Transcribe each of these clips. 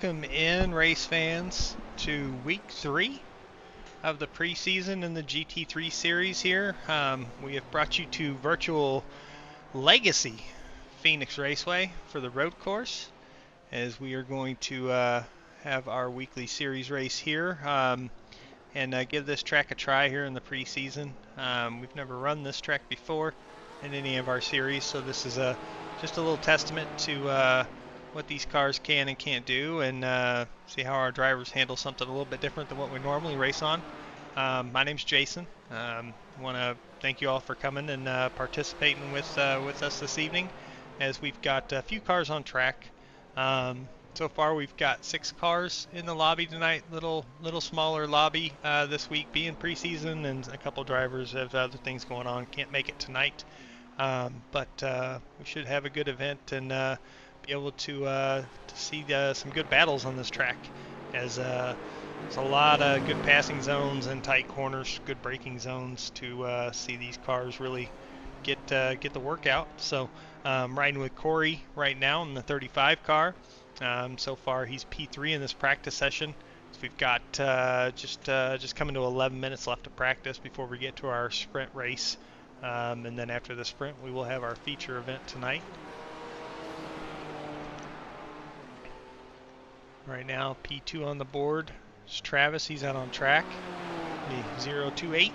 welcome in, race fans, to week 3 of the preseason in the GT3 series here. We have brought you to virtual Legacy Phoenix Raceway for the road course, as we are going to have our weekly series race here and give this track a try here in the preseason. We've never run this track before in any of our series, so this is just a little testament to what these cars can and can't do, and see how our drivers handle something a little bit different than what we normally race on. My name's Jason. I want to thank you all for coming and participating with us this evening, as we've got a few cars on track. So far we've got 6 cars in the lobby tonight, little smaller lobby this week being preseason, and a couple drivers have other things going on, can't make it tonight. But we should have a good event and be able to see some good battles on this track, as there's a lot of good passing zones and tight corners, good braking zones to see these cars really get the workout. So I'm riding with Corey right now in the 35 car. So far he's P3 in this practice session. So we've got just coming to 11 minutes left of practice before we get to our sprint race. And then after the sprint, we will have our feature event tonight. Right now, P2 on the board is Travis. He's out on track, the 028.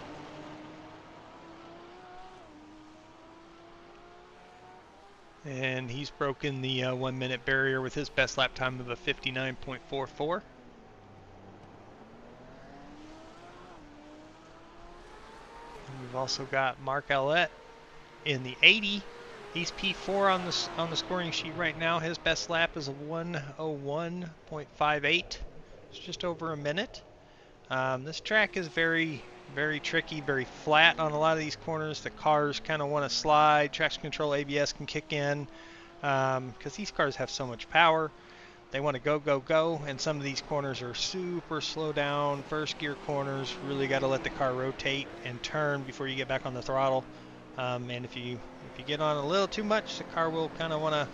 And he's broken the 1 minute barrier with his best lap time of a 59.44. We've also got Mark Ellett in the 80. He's P4 on the scoring sheet right now. His best lap is a 1:01.58. It's just over a minute. This track is very, very tricky, very flat on a lot of these corners. The cars kind of want to slide. Traction control, ABS can kick in because these cars have so much power. They want to go, go, go, and some of these corners are super slow down. First gear corners, really got to let the car rotate and turn before you get back on the throttle. And if you get on a little too much, the car will kind of want to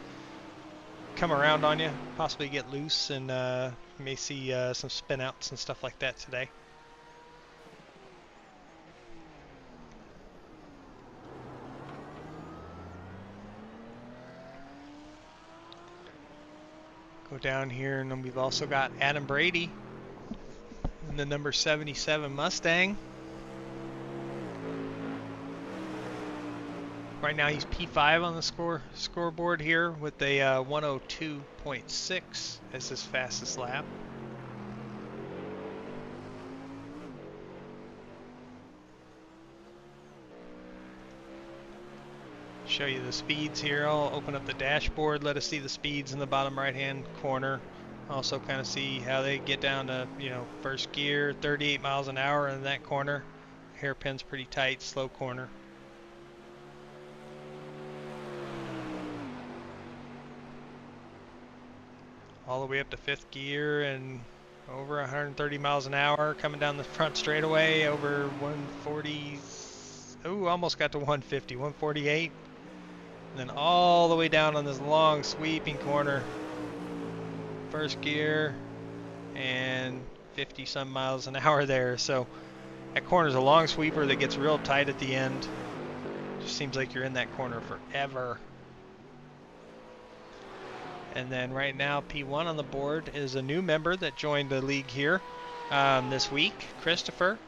come around on you, possibly get loose, and you may see some spin outs and stuff like that today. Go down here, and then we've also got Adam Brady in the number 77 Mustang. Right now he's P5 on the scoreboard here with a 102.6 as his fastest lap. Show you the speeds here. I'll open up the dashboard, let us see the speeds in the bottom right hand corner. Also kind of see how they get down to, first gear, 38 miles an hour in that corner. Hairpin's pretty tight, slow corner. All the way up to 5th gear and over 130 miles an hour coming down the front straightaway, over 140, almost got to 150, 148. And then all the way down on this long sweeping corner, 1st gear and 50 some miles an hour there. So that corner's a long sweeper that gets real tight at the end. Just seems like you're in that corner forever. And then right now, P1 on the board is a new member that joined the league here this week, Christopher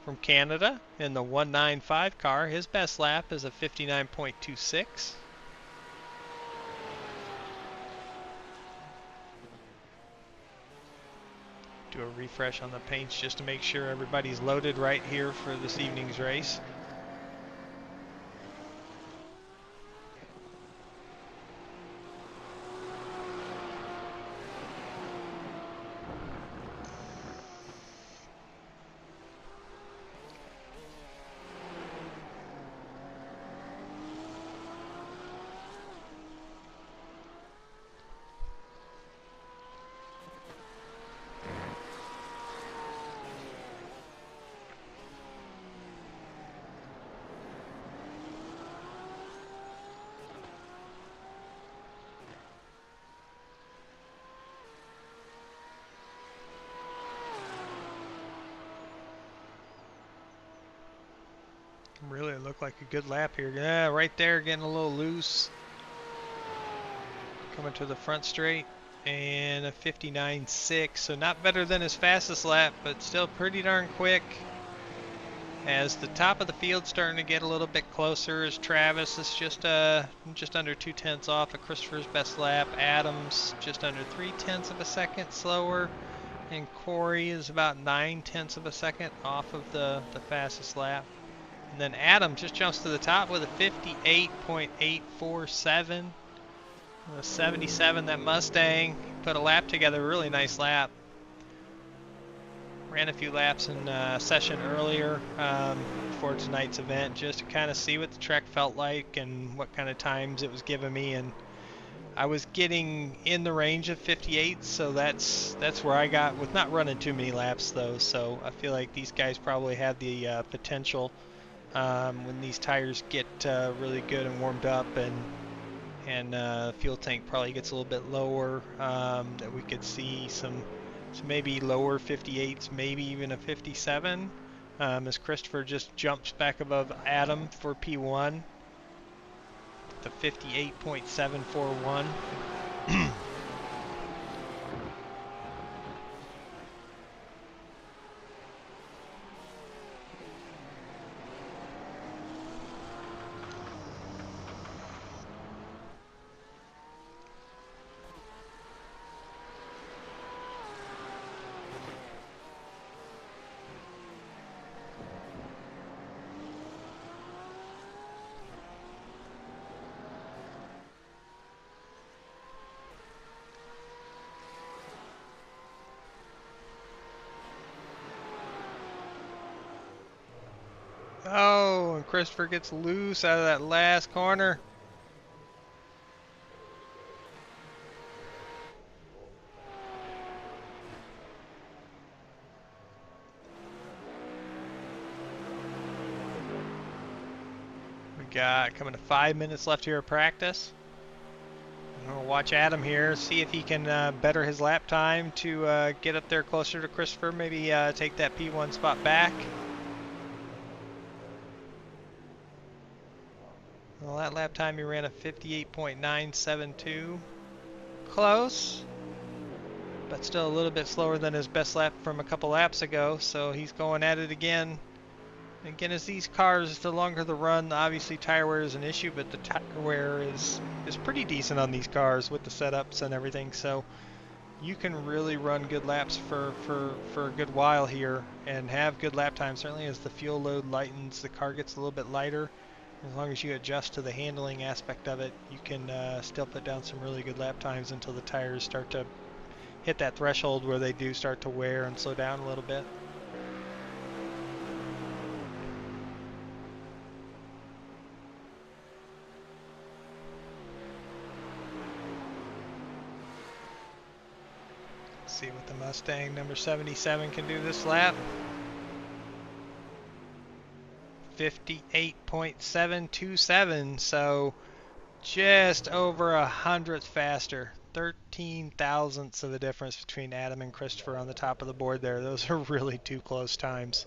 from Canada in the 195 car. His best lap is a 59.26. Do a refresh on the paints just to make sure everybody's loaded right here for this evening's race. Really looked like a good lap here. Yeah, right there, getting a little loose. Coming to the front straight. And a 59.6, so not better than his fastest lap, but still pretty darn quick. As the top of the field starting to get a little bit closer, as Travis is just under 2/10 off of Christopher's best lap. Adams just under 3/10 of a second slower, and Corey is about 9/10 of a second off of the fastest lap. And then Adam just jumps to the top with a 58.847. A 77, that Mustang put a lap together, really nice lap. Ran a few laps in session earlier for tonight's event just to kind of see what the track felt like and what kind of times it was giving me, and I was getting in the range of 58, so that's where I got with not running too many laps though. So I feel like these guys probably have the potential when these tires get really good and warmed up, and fuel tank probably gets a little bit lower, that we could see some maybe lower 58s, maybe even a 57, as Christopher just jumps back above Adam for P1, the 58.741. Oh, and Christopher gets loose out of that last corner. We got coming to 5 minutes left here of practice. We'll watch Adam here, see if he can better his lap time to get up there closer to Christopher, maybe take that P1 spot back. Well, that lap time he ran a 58.972. Close, but still a little bit slower than his best lap from a couple laps ago, so he's going at it again. Again, as these cars, the longer the run, obviously tire wear is an issue, but the tire wear is pretty decent on these cars with the setups and everything, so you can really run good laps for a good while here and have good lap time. Certainly as the fuel load lightens, the car gets a little bit lighter. As long as you adjust to the handling aspect of it, you can still put down some really good lap times until the tires start to hit that threshold where they do start to wear and slow down a little bit. See what the Mustang number 77 can do this lap. 58.727, so just over 100th faster. 13 thousandths of a difference between Adam and Christopher on the top of the board there. Those are really two close times.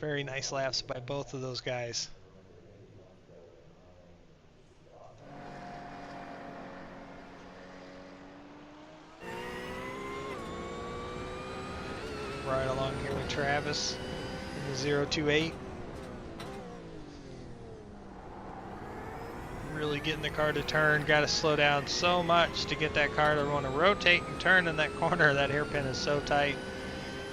Very nice laps by both of those guys. Right along here with Travis in the 028. Really getting the car to turn. Got to slow down so much to get that car to want to rotate and turn in that corner. That hairpin is so tight.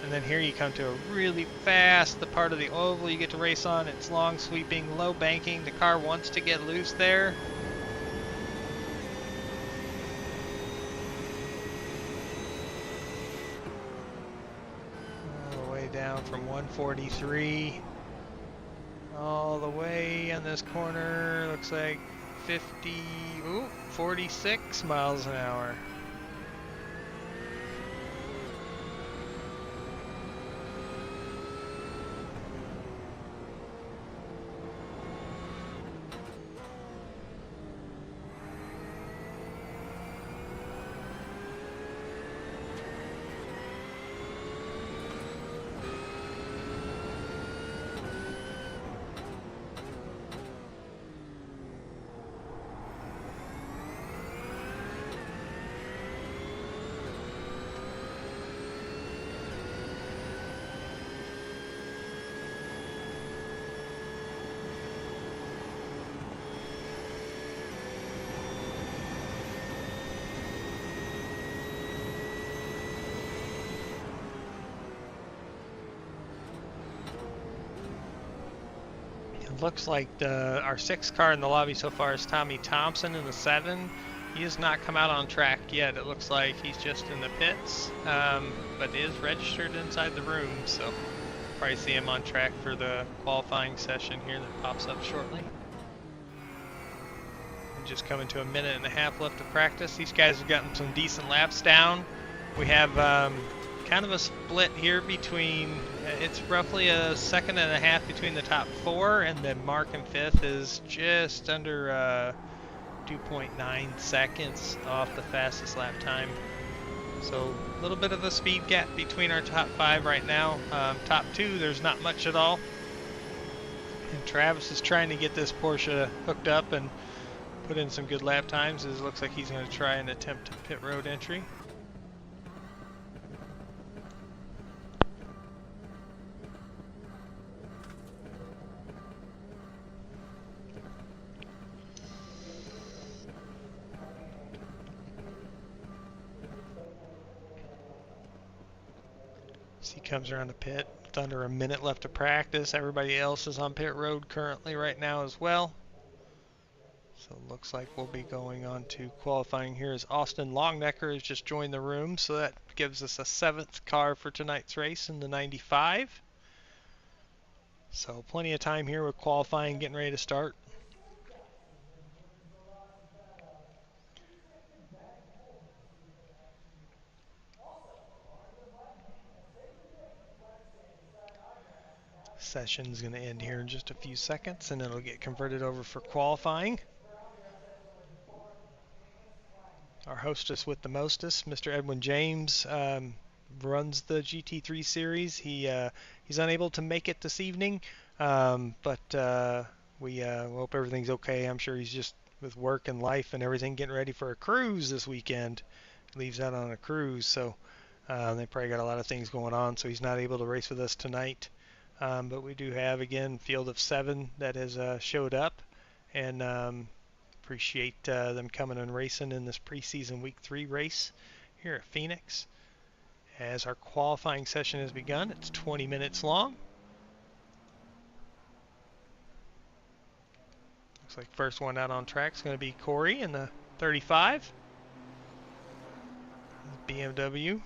And then here you come to a really fast, the part of the oval you get to race on. It's long, sweeping, low banking. The car wants to get loose there. All the way down from 143 all the way in this corner. Looks like 46 miles an hour. looks like our 6th car in the lobby so far is Tommy Thompson in the 7. He has not come out on track yet. It looks like he's just in the pits, but is registered inside the room, so probably see him on track for the qualifying session here that pops up shortly. We're just coming to a minute and a half left of practice. These guys have gotten some decent laps down. We have kind of a split here between, it's roughly a second and a half between the top 4, and then Mark in 5th is just under 2.9 seconds off the fastest lap time. So a little bit of a speed gap between our top 5 right now. Top 2, there's not much at all. And Travis is trying to get this Porsche hooked up and put in some good lap times. It looks like he's going to try and attempt a pit road entry. He comes around the pit with under a minute left to practice. Everybody else is on pit road currently right now as well. So it looks like we'll be going on to qualifying here as Austin Longnecker has just joined the room. So that gives us a 7th car for tonight's race in the 95. So plenty of time here with qualifying getting ready to start. Session's going to end here in just a few seconds, and it'll get converted over for qualifying. Our hostess with the mostest, Mr. Edwin James, runs the GT3 series. He's unable to make it this evening, but we hope everything's okay. I'm sure he's just with work and life and everything getting ready for a cruise this weekend. He leaves out on a cruise, so they probably got a lot of things going on, so he's not able to race with us tonight. But we do have, again, field of 7 that has showed up, and appreciate them coming and racing in this preseason week 3 race here at Phoenix. As our qualifying session has begun, it's 20 minutes long. Looks like first one out on track is going to be Corey in the 35. BMW.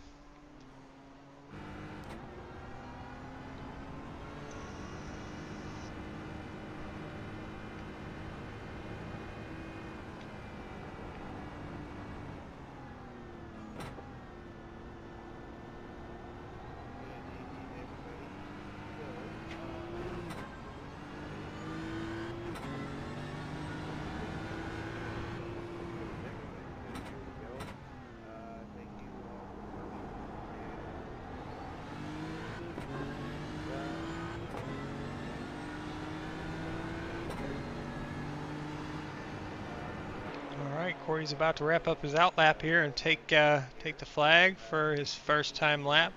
Corey's about to wrap up his outlap here and take the flag for his first time lap.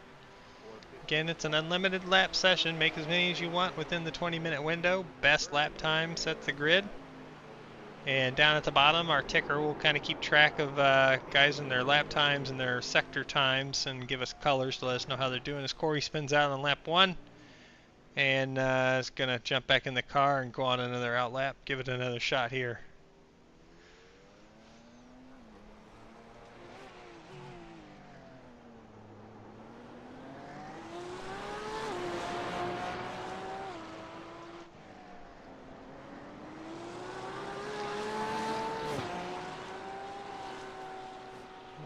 Again, it's an unlimited lap session. Make as many as you want within the 20-minute window. Best lap time sets the grid. And down at the bottom, our ticker will kind of keep track of guys and their lap times and their sector times and give us colors to let us know how they're doing. As Corey spins out on lap 1 and is going to jump back in the car and go on another outlap. Give it another shot here.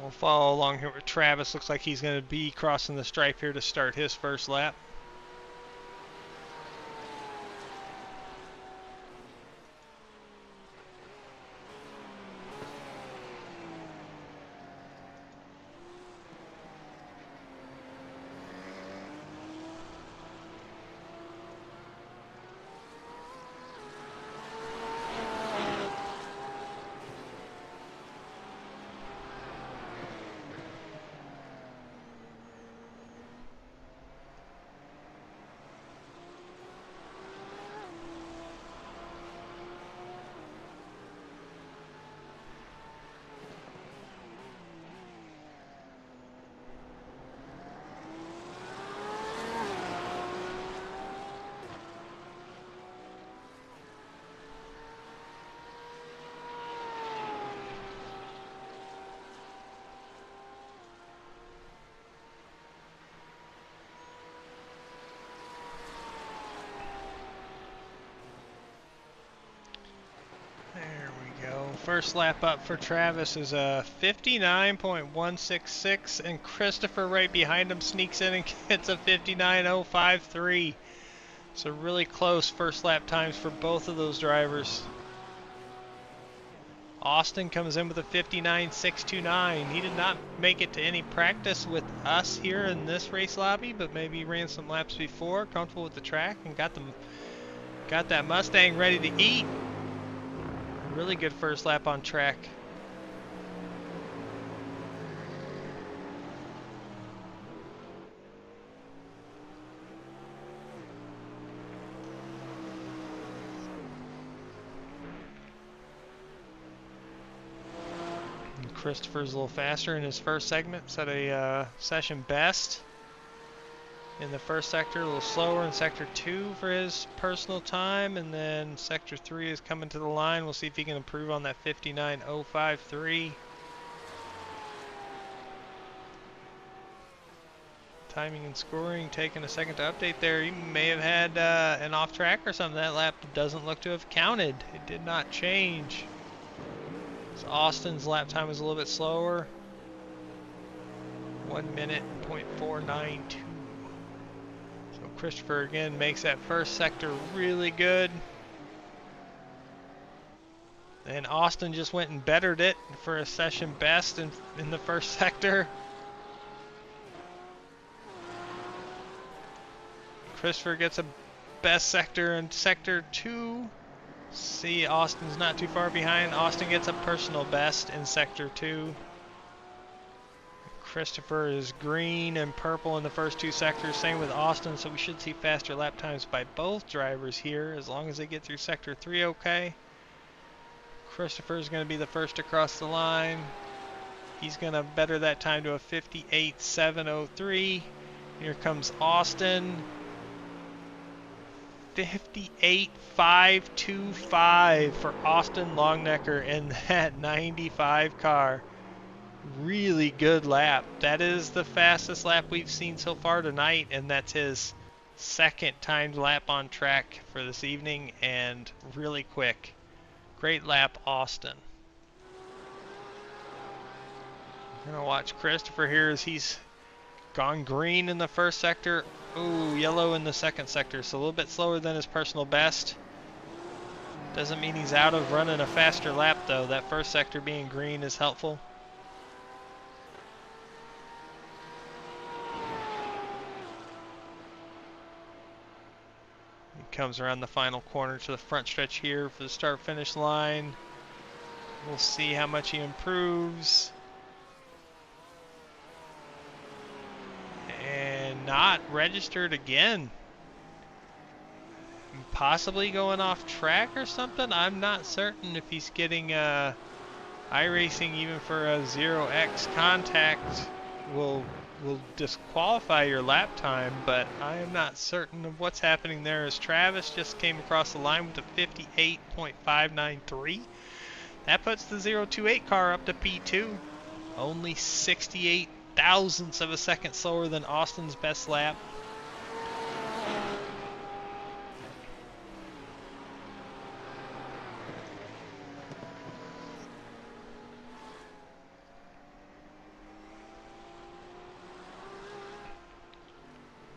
We'll follow along here with Travis. Looks like he's going to be crossing the stripe here to start his first lap. first lap up for Travis is a 59.166, and Christopher right behind him sneaks in and gets a 59.053. So really close first lap times for both of those drivers. Austin comes in with a 59.629. He did not make it to any practice with us here in this race lobby, but maybe he ran some laps before, comfortable with the track, and got that Mustang ready to eat. Really good first lap on track. And Christopher's a little faster in his first segment, set a session best in the first sector, a little slower in sector 2 for his personal time, and then sector 3 is coming to the line. We'll see if he can improve on that 59.053. Timing and scoring, taking a second to update there. He may have had an off track or something. That lap doesn't look to have counted. It did not change. So Austin's lap time was a little bit slower. 1 minute, 0.492. So Christopher again makes that first sector really good. And Austin just went and bettered it for a session best in the first sector. Christopher gets a best sector in sector 2. See, Austin's not too far behind. Austin gets a personal best in sector 2. Christopher is green and purple in the first 2 sectors. Same with Austin, so we should see faster lap times by both drivers here as long as they get through sector 3 okay. Christopher is going to be the first to cross the line. He's going to better that time to a 58.703. Here comes Austin. 58.525 for Austin Longnecker in that 95 car. Really good lap. That is the fastest lap we've seen so far tonight, and that's his second timed lap on track for this evening, and really quick. Great lap, Austin. We're going to watch Christopher here as he's gone green in the first sector. Ooh, yellow in the second sector, so a little bit slower than his personal best. Doesn't mean he's out of running a faster lap though. That first sector being green is helpful. He comes around the final corner to the front stretch here for the start-finish line. We'll see how much he improves. And not registered again. Possibly going off track or something. I'm not certain if he's getting iRacing even for a 0x contact will disqualify your lap time, but I am not certain of what's happening there as Travis just came across the line with a 58.593. That puts the 028 car up to P2. Only 68 thousandths of a second slower than Austin's best lap.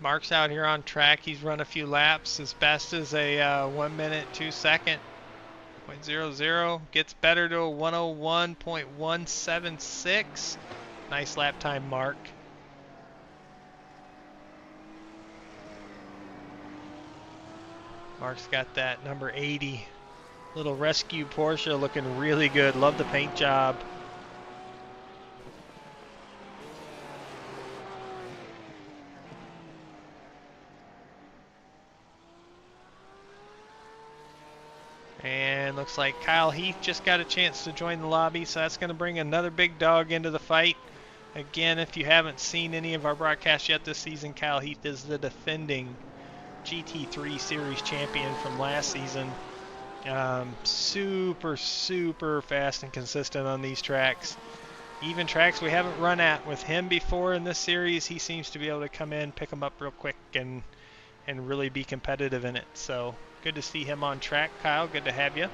Mark's out here on track. He's run a few laps. His best is a 1 minute 2 second 0.00. Gets better to a 101.176. Nice lap time, Mark. Mark's got that number 80 little rescue Porsche looking really good. Love the paint job. And looks like Kyle Heath just got a chance to join the lobby, so that's going to bring another big dog into the fight. Again, if you haven't seen any of our broadcasts yet this season, Kyle Heath is the defending GT3 Series champion from last season. Super fast and consistent on these tracks. Even tracks we haven't run at with him before in this series, he seems to be able to come in, pick them up real quick, and really be competitive in it. So good to see him on track, Kyle. Good to have you.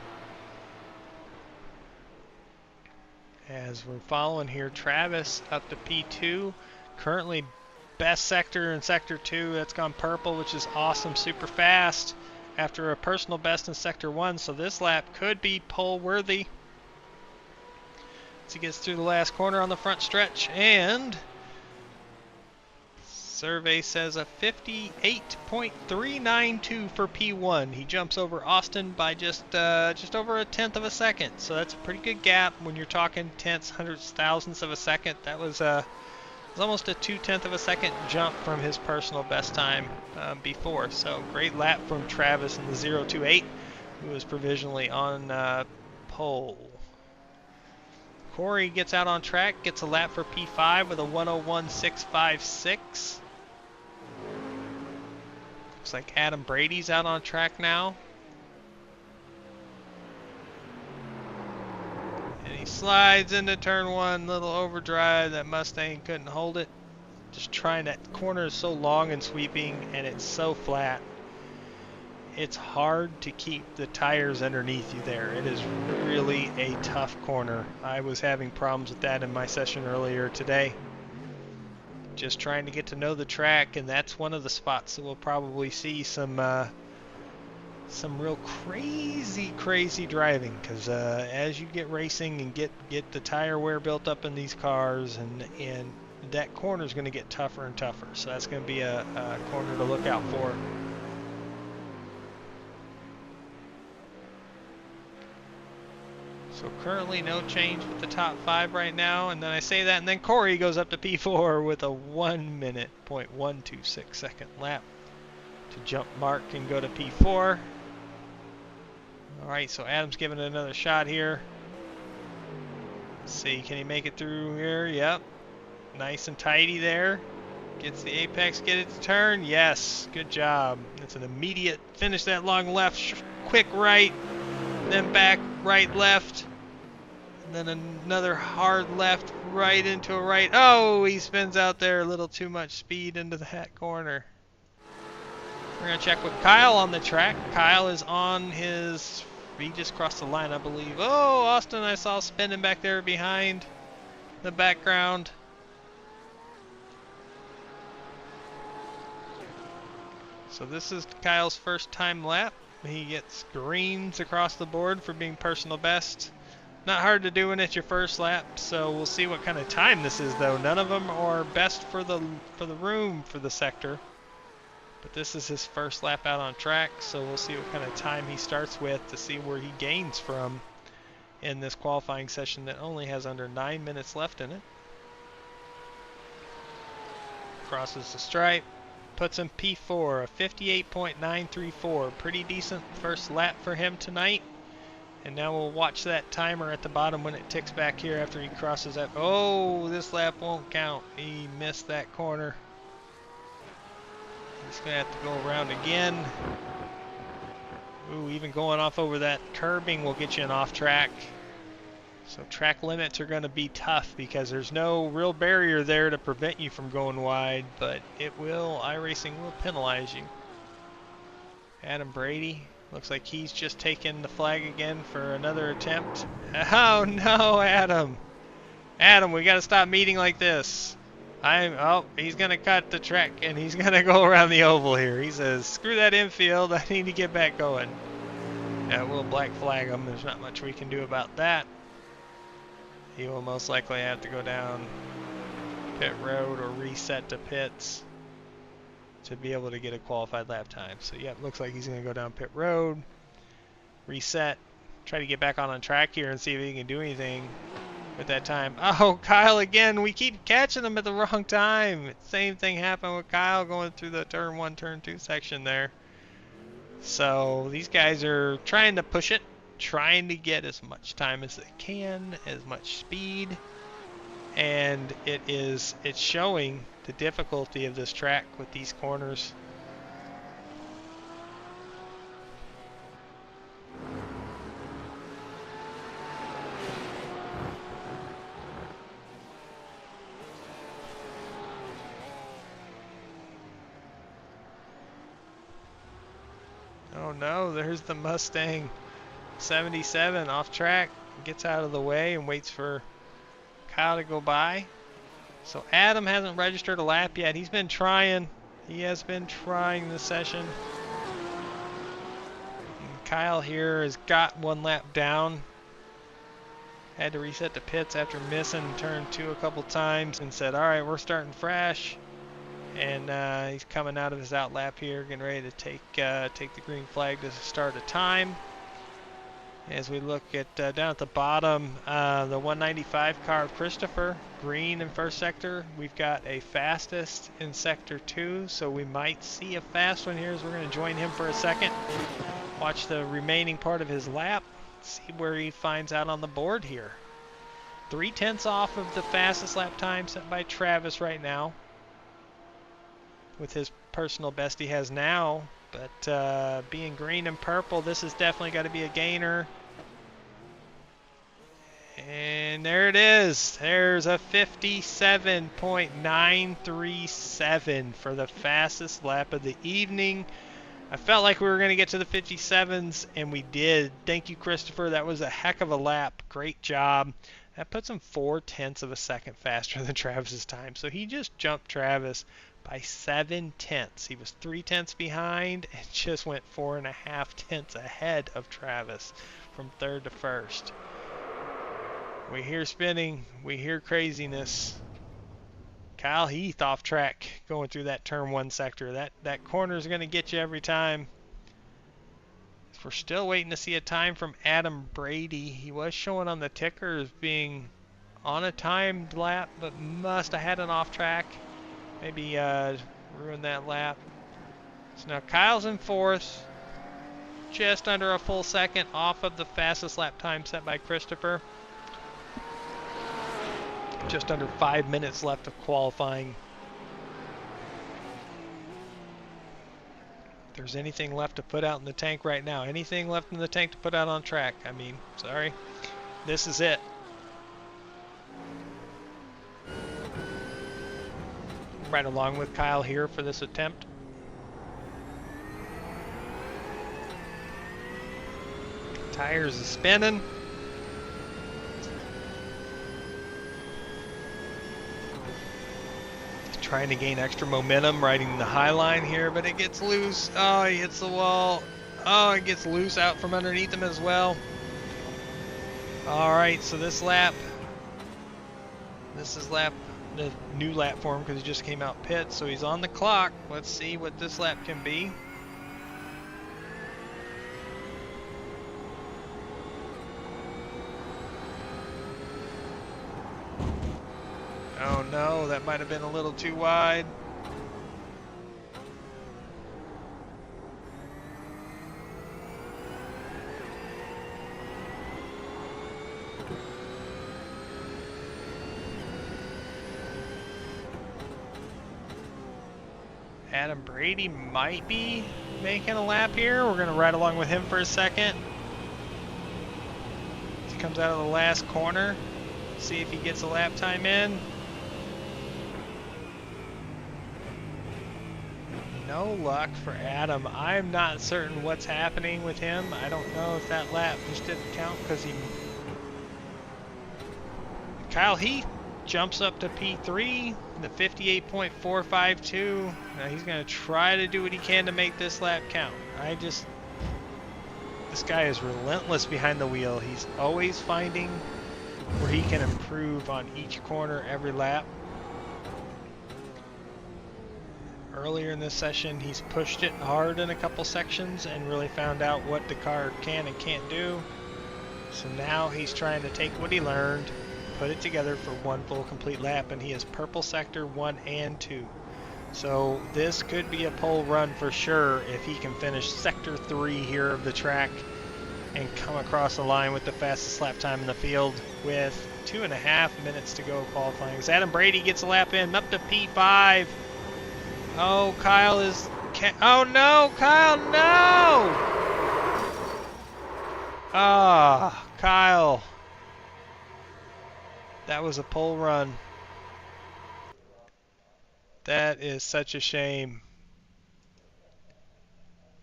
As we're following here, Travis up to P2. Currently best sector in Sector 2. That's gone purple, which is awesome. Super fast after a personal best in Sector 1. So this lap could be pole worthy as he gets through the last corner on the front stretch. And survey says a 58.392 for P1. He jumps over Austin by just over a tenth of a second. So that's a pretty good gap when you're talking tenths, hundredths, thousandths of a second. That was almost a 2/10 of a second jump from his personal best time before. So great lap from Travis in the 028, who was provisionally on pole. Corey gets out on track, gets a lap for P5 with a 101.656. Looks like Adam Brady's out on track now. And he slides into turn 1, little overdrive. That Mustang couldn't hold it. Just trying, that corner is so long and sweeping and it's so flat. It's hard to keep the tires underneath you there. It is really a tough corner. I was having problems with that in my session earlier today. Just trying to get to know the track, and that's one of the spots that we'll probably see some real crazy driving, because as you get racing and get the tire wear built up in these cars, and that corner is going to get tougher and tougher. So that's going to be a corner to look out for. So currently no change with the top 5 right now, and then I say that, and then Corey goes up to P4 with a 1:126 second lap to jump Mark and go to P4. Alright, so Adam's giving it another shot here. Let's see, can he make it through here? Yep. Nice and tidy there. Gets the apex, get it to turn. Yes, good job. It's an immediate finish, that long left, quick right, then back, right, left. And then another hard left, right into a right. Oh, he spins out there, a little too much speed into that corner. We're going to check with Kyle on the track. Kyle is on his, he just crossed the line, I believe. Oh, Austin, I saw spinning back there behind the background. So this is Kyle's first time lap. He gets greens across the board for being personal best. Not hard to do when it's your first lap, so we'll see what kind of time this is, though. None of them are best for the room for the sector. But this is his first lap out on track, so we'll see what kind of time he starts with to see where he gains from in this qualifying session that only has under 9 minutes left in it. Crosses the stripe, puts him P4, a 58.934. Pretty decent first lap for him tonight. And now we'll watch that timer at the bottom when it ticks back here after he crosses that. Oh, this lap won't count. He missed that corner. He's going to have to go around again. Ooh, even going off over that curbing will get you an off track. So track limits are going to be tough because there's no real barrier there to prevent you from going wide, but it will, iRacing will penalize you. Adam Brady. Looks like he's just taken the flag again for another attempt. Oh no, Adam! Adam, we gotta stop meeting like this. Oh, he's gonna cut the track and he's gonna go around the oval here. He says, screw that infield, I need to get back going. Yeah, we'll black flag him. There's not much we can do about that. He will most likely have to go down pit road or reset to pits to be able to get a qualified lap time. So yeah, it looks like he's going to go down pit road, reset, try to get back on track here and see if he can do anything with that time. Oh, Kyle again, we keep catching him at the wrong time. Same thing happened with Kyle going through the turn 1, turn 2 section there. So these guys are trying to push it, trying to get as much time as they can, as much speed, and it's showing the difficulty of this track with these corners. Oh no, there's the Mustang 77 off track, gets out of the way and waits for Kyle to go by. So Adam hasn't registered a lap yet. He's been trying. He has been trying this session. And Kyle here has got 1 lap down. Had to reset the pits after missing turn 2 a couple times and said, all right, we're starting fresh. And he's coming out of his out lap here, getting ready to take the green flag to start a time. As we look at down at the bottom, the 195 car of Christopher, green in first sector. We've got a fastest in sector 2, so we might see a fast one here as we're going to join him for a second. Watch the remaining part of his lap, see where he finds out on the board here. 3/10 off of the fastest lap time set by Travis right now, with his personal best he has now. But being green and purple, this has definitely got to be a gainer. And there it is. There's a 57.937 for the fastest lap of the evening. I felt like we were going to get to the 57s, and we did. Thank you, Christopher. That was a heck of a lap. Great job. That puts him 0.4 of a second faster than Travis's time. So he just jumped Travis by 0.7. He was 0.3 behind and just went 4.5 ahead of Travis from third to first. We hear spinning, we hear craziness. Kyle Heath off track going through that turn 1 sector. That corner is going to get you every time. We're still waiting to see a time from Adam Brady. He was showing on the ticker as being on a timed lap, but must have had an off track. Maybe ruined that lap. So now Kyle's in 4th, just under a full second off of the fastest lap time set by Christopher. Just under 5 minutes left of qualifying. If there's anything left to put out in the tank right now, anything left in the tank to put out on track, I mean, sorry, this is it. Right along with Kyle here for this attempt. Tires is spinning. Trying to gain extra momentum riding the high line here, but it gets loose. Oh, he hits the wall. Oh, it gets loose out from underneath him as well. All right, so this is the new lap for him because he just came out pit, so he's on the clock. Let's see what this lap can be. Oh no, that might have been a little too wide. Adam Brady might be making a lap here. We're going to ride along with him for a second. He comes out of the last corner. See if he gets a lap time in. No luck for Adam. I'm not certain what's happening with him. I don't know if that lap just didn't count because he... Kyle Heath jumps up to P3, the 58.452. Now he's going to try to do what he can to make this lap count. This guy is relentless behind the wheel. He's always finding where he can improve on each corner every lap. Earlier in this session, he's pushed it hard in a couple sections and really found out what the car can and can't do. So now he's trying to take what he learned, put it together for one full complete lap, and he is purple sector 1 and 2. So this could be a pole run for sure if he can finish sector 3 here of the track and come across the line with the fastest lap time in the field with 2.5 minutes to go qualifying. As Adam Brady gets a lap in, up to P5. Oh, Kyle is... Oh, no! Kyle, no! Ah, Kyle. That was a pole run. That is such a shame.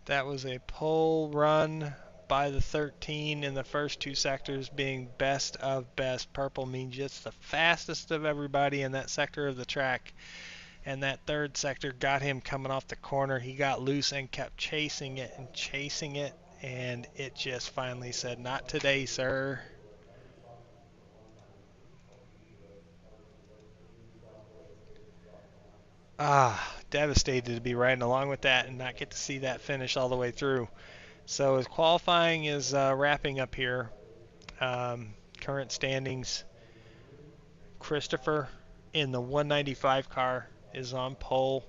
That was a pole run by the 13 in the first two sectors, being best of best. Purple means just the fastest of everybody in that sector of the track. And that third sector got him coming off the corner. He got loose and kept chasing it and chasing it, and it just finally said, "Not today, sir." Devastated to be riding along with that and not get to see that finish all the way through. So as qualifying is wrapping up here, current standings, Christopher in the 195 car is on pole.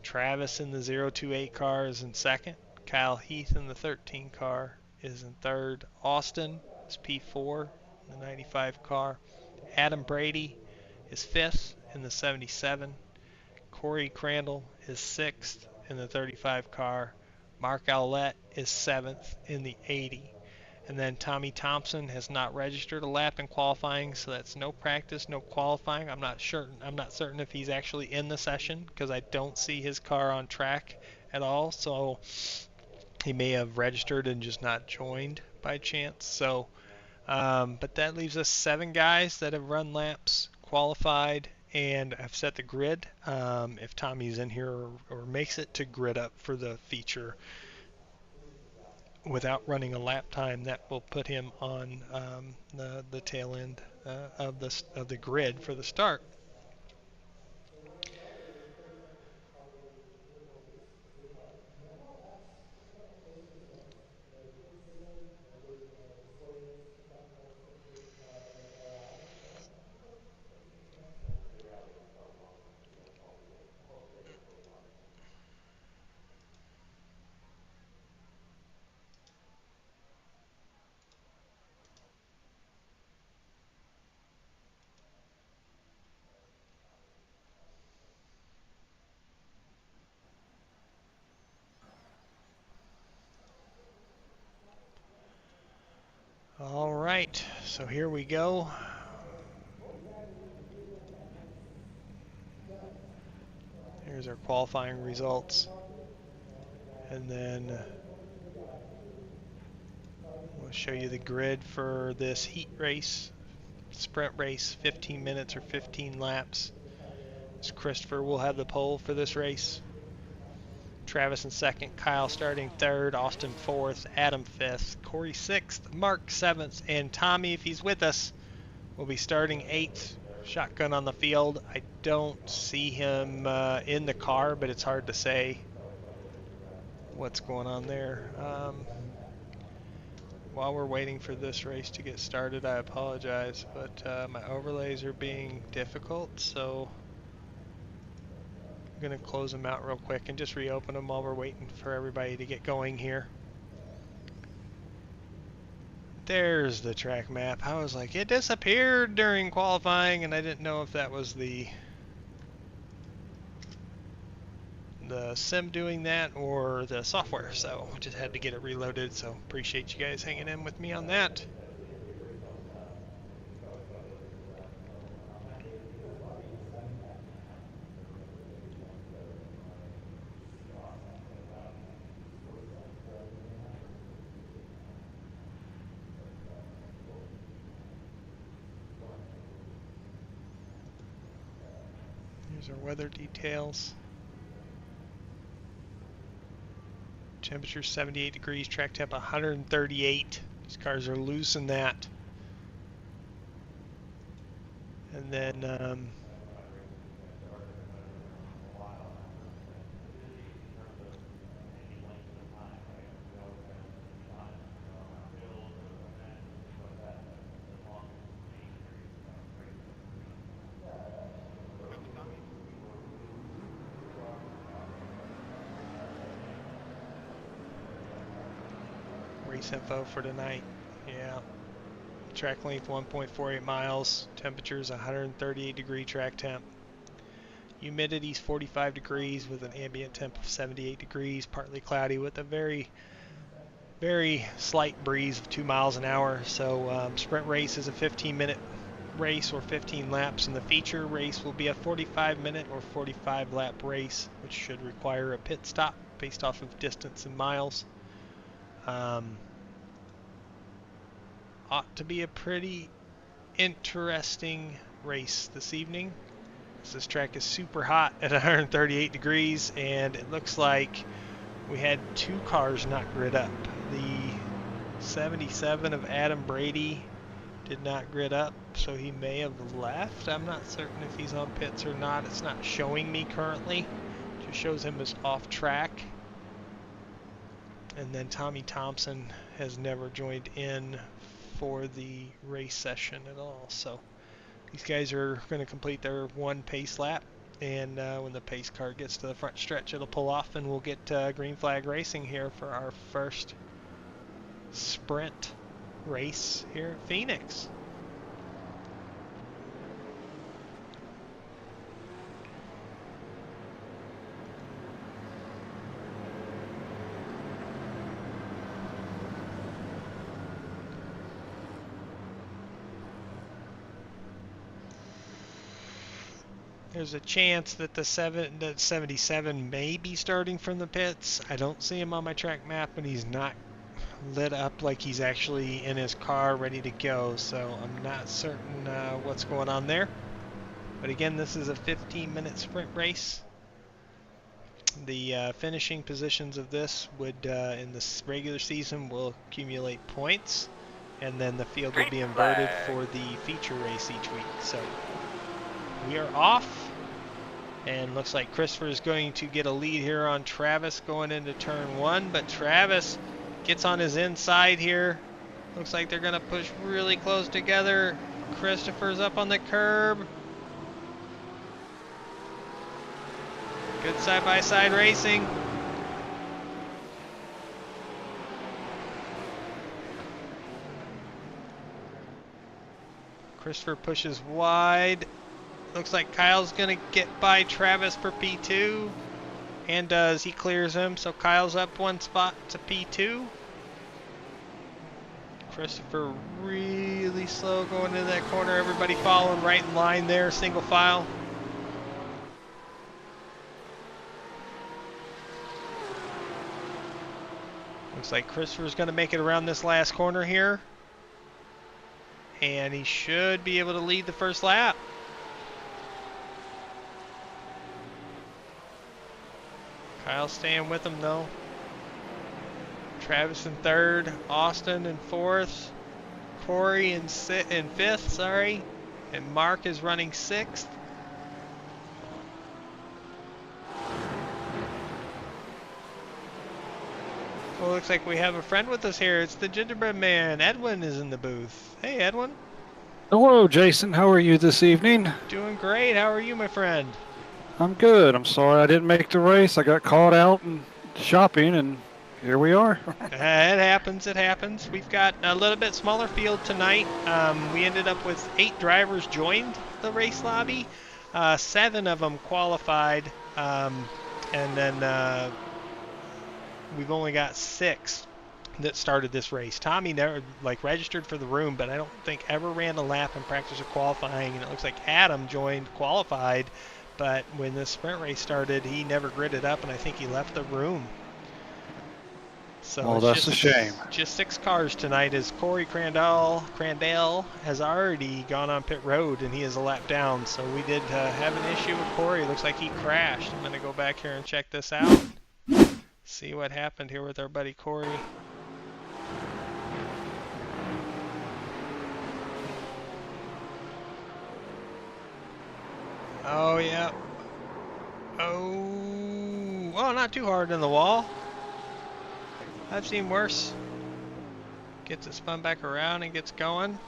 Travis in the 028 car is in second. Kyle Heath in the 13 car is in third. Austin is P4 in the 95 car. Adam Brady is fifth in the 77. Corey Crandall is sixth in the 35 car. Mark Owlett is seventh in the 80. And then Tommy Thompson has not registered a lap in qualifying, so that's no practice, no qualifying. I'm not certain if he's actually in the session because I don't see his car on track at all. So he may have registered and just not joined by chance. So, but that leaves us 7 guys that have run laps, qualified, and have set the grid. If Tommy's in here or makes it to grid up for the feature without running a lap time, that will put him on the tail end of the grid for the start. All right, so here we go. Here's our qualifying results. And then we'll show you the grid for this heat race, sprint race, 15 minutes or 15 laps. So Christopher will have the pole for this race. Travis in second, Kyle starting third, Austin fourth, Adam fifth, Corey sixth, Mark seventh, and Tommy, if he's with us, will be starting eighth. Shotgun on the field. I don't see him in the car, but it's hard to say what's going on there. While we're waiting for this race to get started, I apologize, but my overlays are being difficult, so I'm going to close them out real quick and just reopen them while we're waiting for everybody to get going here. There's the track map. I was like, it disappeared during qualifying, and I didn't know if that was the sim doing that or the software, so just had to get it reloaded. So appreciate you guys hanging in with me on that. Here's our weather details. Temperature 78 degrees, track temp 138. These cars are loose in that. And then race info for tonight. Yeah. Track length 1.48 miles. Temperatures 138 degree track temp. Humidity's 45 degrees with an ambient temp of 78 degrees. Partly cloudy with a very, very slight breeze of 2 miles an hour. So sprint race is a 15-minute race or 15 laps, and the feature race will be a 45-minute or 45-lap race, which should require a pit stop based off of distance in miles. ought to be a pretty interesting race this evening. This track is super hot at 138 degrees, and it looks like we had 2 cars not grid up. The 77 of Adam Brady did not grid up, so he may have left. I'm not certain if he's on pits or not. It's not showing me currently. It just shows him as off track. And then Tommy Thompson has never joined in for the race session at all. So these guys are going to complete their 1 pace lap, and when the pace car gets to the front stretch, it'll pull off, and we'll get green flag racing here for our first sprint race here at Phoenix. There's a chance that the 77 may be starting from the pits. I don't see him on my track map, and he's not lit up like he's actually in his car ready to go, so I'm not certain what's going on there. But again, this is a 15-minute sprint race. The finishing positions of this would, in the regular season, will accumulate points, and then the field will be inverted for the feature race each week. So we are off, and looks like Christopher is going to get a lead here on Travis going into turn 1, but Travis gets on his inside here. Looks like they're going to push really close together. Christopher's up on the curb. Good side-by-side racing. Christopher pushes wide. Looks like Kyle's going to get by Travis for P2. And does. He clears him, so Kyle's up 1 spot to P2. Christopher really slow going into that corner. Everybody following right in line there, single file. Looks like Christopher's going to make it around this last corner here. And he should be able to lead the first lap. Kyle's staying with him though. Travis in 3rd, Austin in 4th, Corey in 5th, sorry, and Mark is running 6th. Well, looks like we have a friend with us here. It's the Gingerbread Man. Edwin is in the booth. Hey, Edwin. Hello, Jason. How are you this evening? Doing great. How are you, my friend? I'm good. I'm sorry I didn't make the race. I got caught out and shopping, and here we are. It happens. It happens. We've got a little bit smaller field tonight. We ended up with 8 drivers joined the race lobby. 7 of them qualified, and then we've only got 6 that started this race. Tommy never registered for the room, but I don't think ever ran a lap in practice or qualifying. And it looks like Adam joined, qualified, but when the sprint race started, he never gridded up, and I think he left the room. So well, that's a shame. Just 6 cars tonight, as Corey Crandell has already gone on pit road, and he is a lap down. So we did have an issue with Corey. Looks like he crashed. I'm going to go back here and check this out. See what happened here with our buddy Corey. Oh, yeah. Oh, well, not too hard in the wall. I've seen worse. Gets it spun back around and gets going.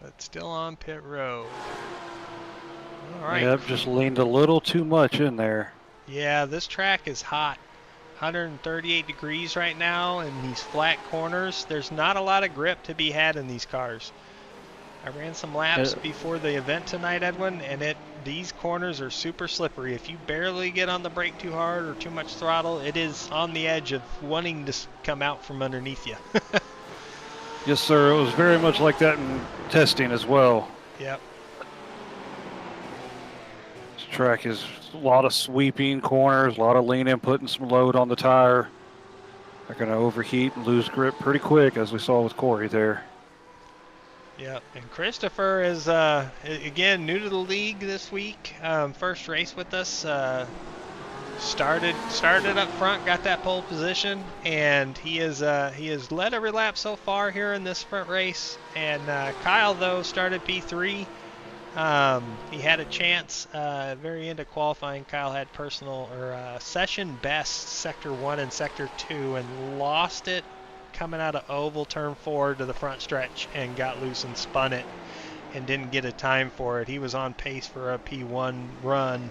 But still on pit road. All right. Yep, just leaned a little too much in there. Yeah, this track is hot. 138 degrees right now in these flat corners. There's not a lot of grip to be had in these cars. I ran some laps before the event tonight, Edwin, and these corners are super slippery. If you barely get on the brake too hard or too much throttle, it is on the edge of wanting to come out from underneath you. Yes, sir. It was very much like that in testing as well. Yep. This track is a lot of sweeping corners, a lot of leaning, putting some load on the tire. They're going to overheat and lose grip pretty quick, as we saw with Corey there. Yep, and Christopher is, again, new to the league this week. First race with us. Started up front, got that pole position, and he has led every lap so far here in this sprint race. And Kyle, though, started P3. He had a chance very end of qualifying. Kyle had personal or session best sector 1 and sector 2 and lost it coming out of oval turn 4 to the front stretch and got loose and spun it and didn't get a time for it. He was on pace for a P1 run.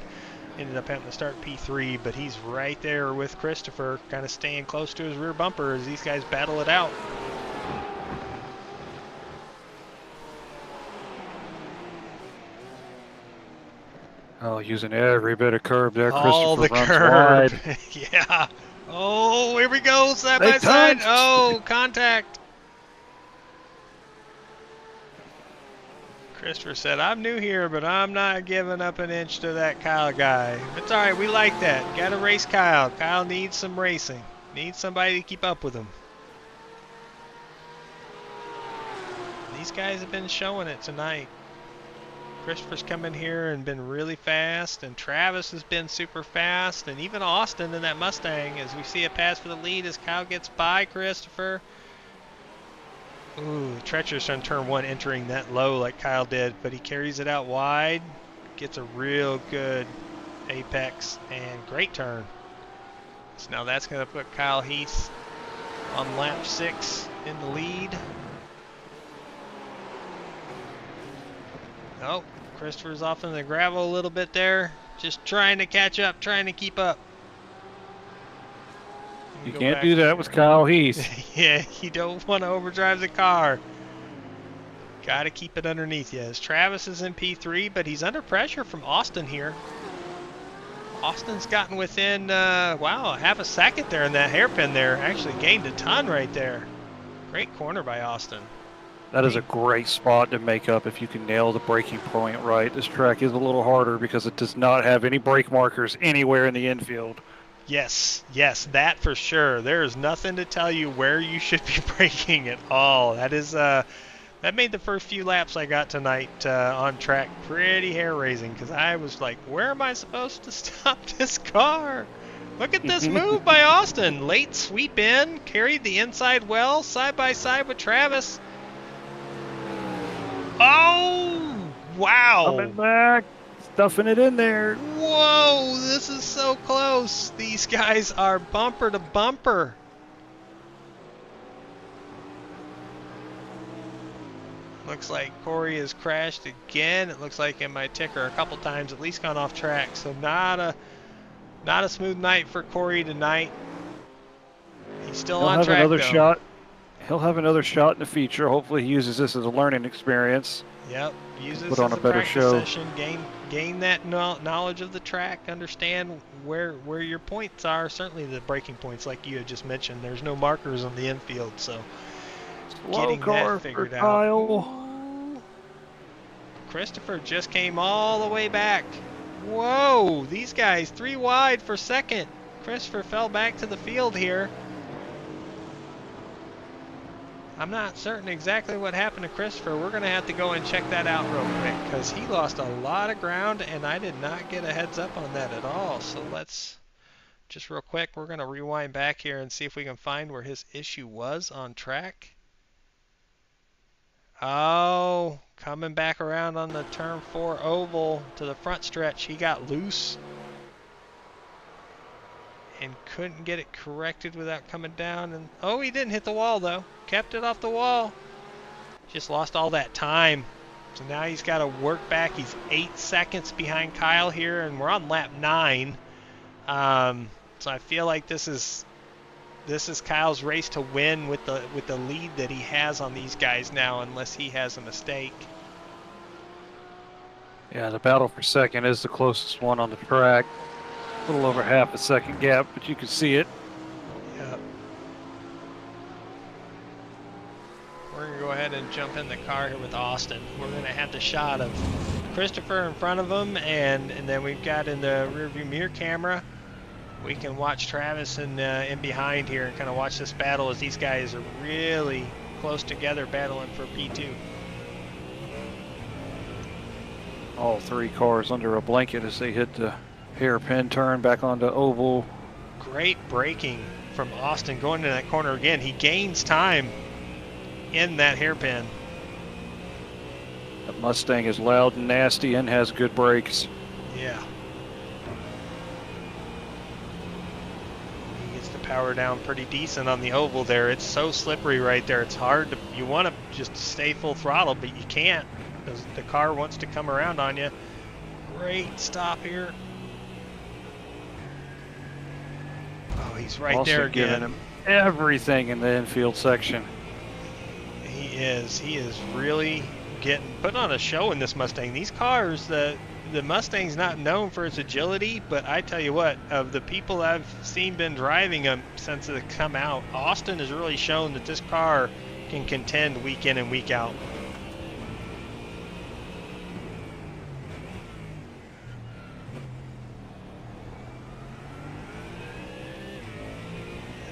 Ended up having to start P3, but he's right there with Christopher, kind of staying close to his rear bumper as these guys battle it out. Oh, using every bit of curb there. All the Christopher runs curb. wide. Yeah. Oh, here we go, side They by side. touched. Oh, contact. Christopher said, I'm new here, but I'm not giving up an inch to that Kyle guy. It's all right. We like that. Got to race Kyle. Kyle needs some racing. Needs somebody to keep up with him. These guys have been showing it tonight. Christopher's come in here and been really fast, and Travis has been super fast, and even Austin in that Mustang, as we see a pass for the lead as Kyle gets by Christopher. Ooh, treacherous on turn 1, entering that low like Kyle did, but he carries it out wide, gets a real good apex, and great turn. So now that's going to put Kyle Heath on lap 6 in the lead. Oh, Christopher's off in the gravel a little bit there, just trying to catch up, trying to keep up. You can't do that with Kyle Heath. Yeah, you don't want to overdrive the car. Got to keep it underneath you. As Travis is in P3, but he's under pressure from Austin here. Austin's gotten within, wow, half a second there in that hairpin there. Actually gained a ton right there. Great corner by Austin. That is a great spot to make up if you can nail the braking point right. This track is a little harder because it does not have any brake markers anywhere in the infield. Yes, that for sure. There is nothing to tell you where you should be braking at all. That is, that made the first few laps I got tonight on track pretty hair-raising because I was like, where am I supposed to stop this car? Look at this move by Austin. Late sweep in, carried the inside well, side by side with Travis. Oh, wow. Coming back, stuffing it in there. Whoa, this is so close. These guys are bumper to bumper. Looks like Corey has crashed again. It looks like in my ticker a couple times at least gone off track. So not a smooth night for Corey tonight. He's still on track another though. shot. He'll have another shot in the future. Hopefully he uses this as a learning experience. Yep, use this Put on as a better practice show. session. Gain that knowledge of the track. Understand where your points are. Certainly the braking points, like you had just mentioned. There's no markers on the infield, so getting that figured out. Kyle. Christopher just came all the way back. Whoa, these guys 3 wide for second. Christopher fell back to the field here. I'm not certain exactly what happened to Christopher. We're going to have to go and check that out real quick because he lost a lot of ground and I did not get a heads up on that at all. So let's just real quick, we're going to rewind back here and see if we can find where his issue was on track. Oh, coming back around on the turn 4 oval to the front stretch. He got loose and couldn't get it corrected without coming down. And oh, he didn't hit the wall though. Kept it off the wall. Just lost all that time. So now he's got to work back. He's 8 seconds behind Kyle here, and we're on lap 9. So I feel like this is Kyle's race to win with the lead that he has on these guys now, unless he has a mistake. Yeah, the battle for second is the closest one on the track. A little over half a second gap, but you can see it. Yep. We're going to go ahead and jump in the car here with Austin. We're going to have the shot of Christopher in front of him, and then we've got in the rearview mirror camera we can watch Travis in behind here and kind of watch this battle as these guys are really close together battling for P2. All three cars under a blanket as they hit the hairpin turn back onto oval. Great braking from Austin going into that corner again. He gains time in that hairpin. That Mustang is loud and nasty and has good brakes. Yeah. He gets the power down pretty decent on the oval there. It's so slippery right there. It's hard to, you want to just stay full throttle, but you can't because the car wants to come around on you. Great stop here. Oh, he's right Also there again. giving him everything in the infield section. He is really putting on a show in this Mustang. These cars, the Mustang's not known for its agility, but I tell you what, of the people I've seen been driving them since they come out, Austin has really shown that this car can contend week in and week out.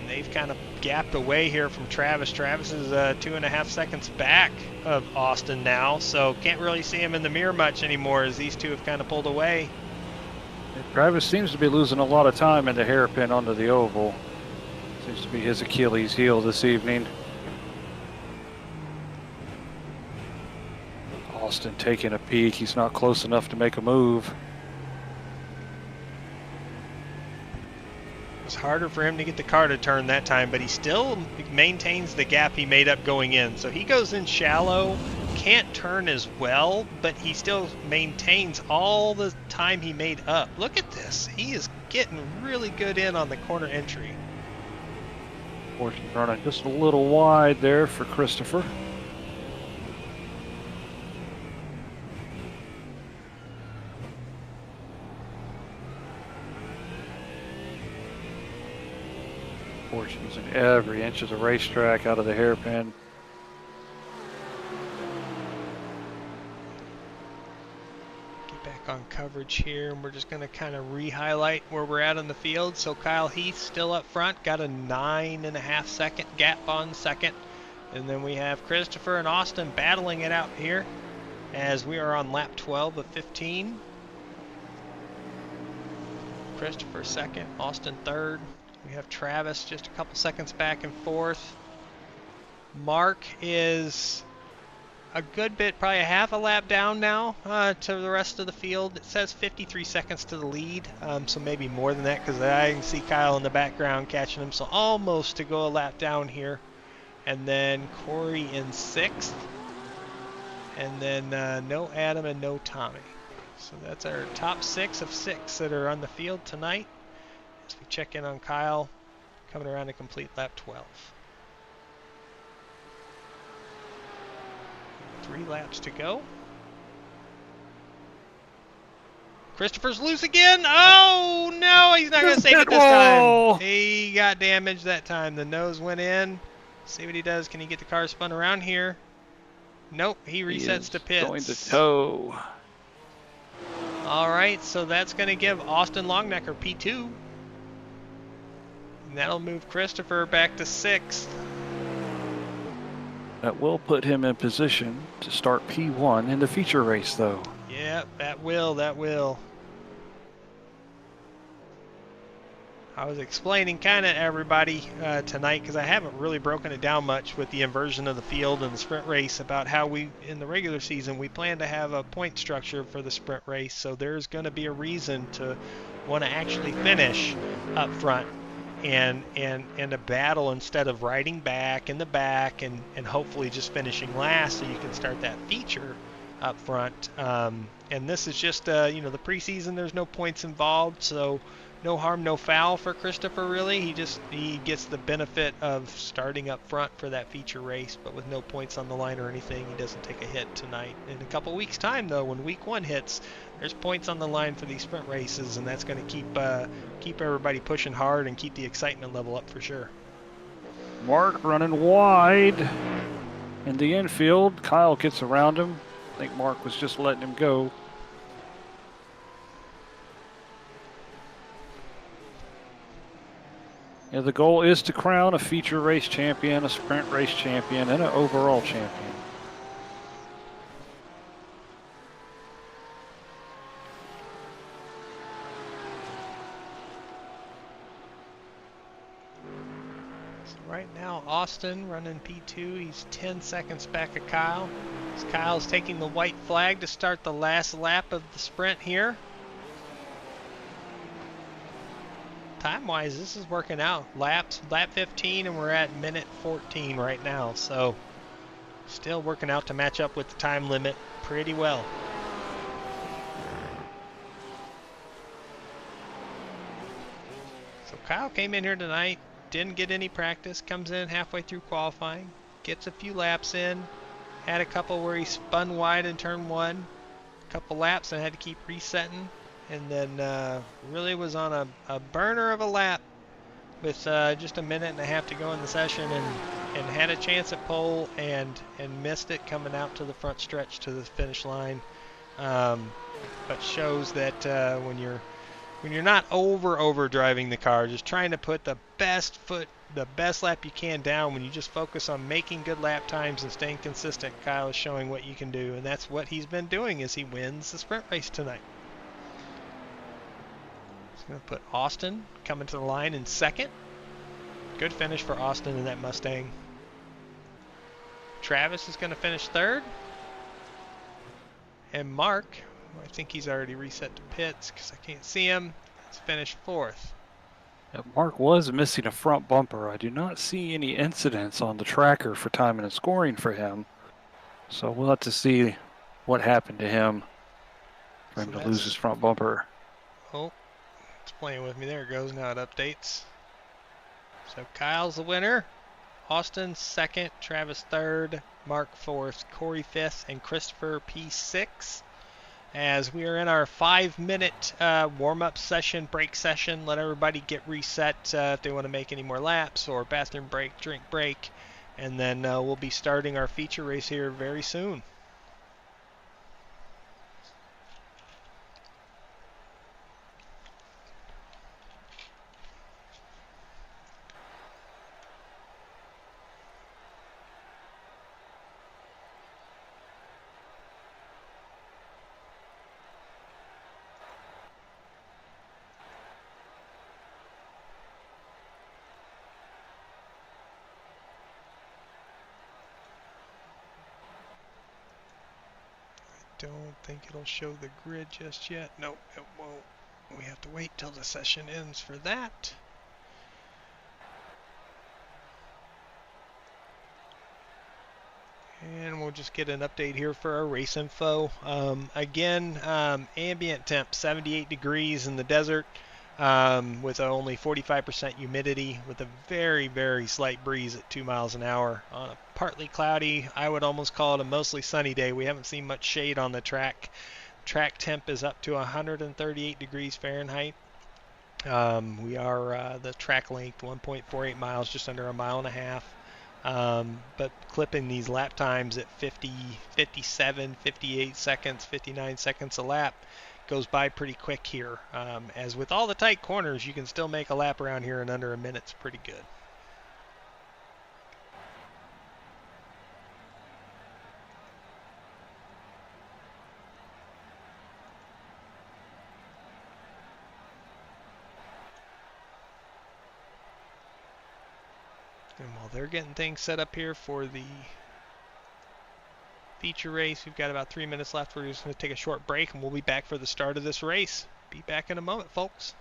They've kind of gapped away here from Travis. Travis is 2.5 seconds back of Austin now, so can't really see him in the mirror much anymore as these two have kind of pulled away. Travis seems to be losing a lot of time in the hairpin onto the oval. Seems to be his Achilles heel this evening. Austin taking a peek. He's not close enough to make a move. It was harder for him to get the car to turn that time, but he still maintains the gap he made up going in. So he goes in shallow, can't turn as well, but he still maintains all the time he made up. Look at this. He is getting really good in on the corner entry. Fortune running just a little wide there for Christopher. Fortune's in every inch of the racetrack out of the hairpin. Get back on coverage here, and we're just going to kind of re-highlight where we're at on the field. So Kyle Heath still up front, got a 9.5 second gap on second. And then we have Christopher and Austin battling it out here as we are on lap 12 of 15. Christopher second, Austin third. We have Travis just a couple seconds back and forth. Mark is a good bit, probably a half a lap down now to the rest of the field. It says 53 seconds to the lead, so maybe more than that because I can see Kyle in the background catching him, so almost to go a lap down here. And then Corey in sixth. And then no Adam and no Tommy. So that's our top 6 of 6 that are on the field tonight. As we check in on Kyle, coming around to complete lap 12. 3 laps to go. Christopher's loose again. Oh no, he's not going to save it this time. He got damaged that time. The nose went in. See what he does. Can he get the car spun around here? Nope, he resets to pits. Going to tow. All right, so that's going to give Austin Longnecker P2. And that'll move Christopher back to 6th. That will put him in position to start P1 in the feature race, though. Yeah, that will. I was explaining kind of everybody tonight because I haven't really broken it down much with the inversion of the field and the sprint race about how we, in the regular season, we plan to have a point structure for the sprint race. So there's going to be a reason to want to actually finish up front and a battle instead of riding back in the back and hopefully just finishing last so you can start that feature up front. And this is just, the preseason, there's no points involved, so no harm, no foul for Christopher, really. He gets the benefit of starting up front for that feature race, but with no points on the line or anything, he doesn't take a hit tonight. In a couple weeks' time, though, when week 1 hits, there's points on the line for these sprint races, and that's going to keep everybody pushing hard and keep the excitement level up for sure. Mark running wide in the infield. Kyle gets around him. I think Mark was just letting him go. Yeah, the goal is to crown a feature race champion, a sprint race champion, and an overall champion. So right now, Austin running P2. He's 10 seconds back of Kyle. As Kyle's taking the white flag to start the last lap of the sprint here. Time-wise, this is working out. Lap 15, and we're at minute 14 right now. So still working out to match up with the time limit pretty well. So Kyle came in here tonight, didn't get any practice, comes in halfway through qualifying, gets a few laps in, had a couple where he spun wide in turn one, a couple laps and had to keep resetting, and then really was on a burner of a lap with just a minute and a half to go in the session, and had a chance at pole and missed it coming out to the front stretch to the finish line. But shows that when you're not over driving the car, just trying to put the best lap you can down, when you just focus on making good lap times and staying consistent, Kyle is showing what you can do, and that's what he's been doing as he wins the sprint race tonight. He's going to put Austin coming to the line in second. Good finish for Austin in that Mustang. Travis is going to finish third. And Mark, I think he's already reset to pits because I can't see him, has finished fourth. Yeah, Mark was missing a front bumper. I do not see any incidents on the tracker for timing and scoring for him. So we'll have to see what happened to him for him to lose his front bumper. Oh, it's playing with me. There it goes. Now it updates. So Kyle's the winner. Austin second, Travis third, Mark fourth, Corey fifth, and Christopher P6. As we are in our 5-minute warm-up session, break session, let everybody get reset if they want to make any more laps or bathroom break, drink break, and then we'll be starting our feature race here very soon. Don't think it'll show the grid just yet. Nope, it won't. We have to wait till the session ends for that. And we'll just get an update here for our race info. Again, ambient temp 78 degrees in the desert with only 45% humidity, with a very slight breeze at 2 miles an hour on a partly cloudy, I would almost call it a mostly sunny day. We haven't seen much shade on the track. Track temp is up to 138 degrees Fahrenheit. We are the track length 1.48 miles, just under a mile and a half. But clipping these lap times at 50, 57, 58 seconds, 59 seconds a lap goes by pretty quick here. As with all the tight corners, you can still make a lap around here in under a minute. It's pretty good. And while they're getting things set up here for the feature race, we've got about 3 minutes left. We're just going to take a short break, and we'll be back for the start of this race. Be back in a moment, folks.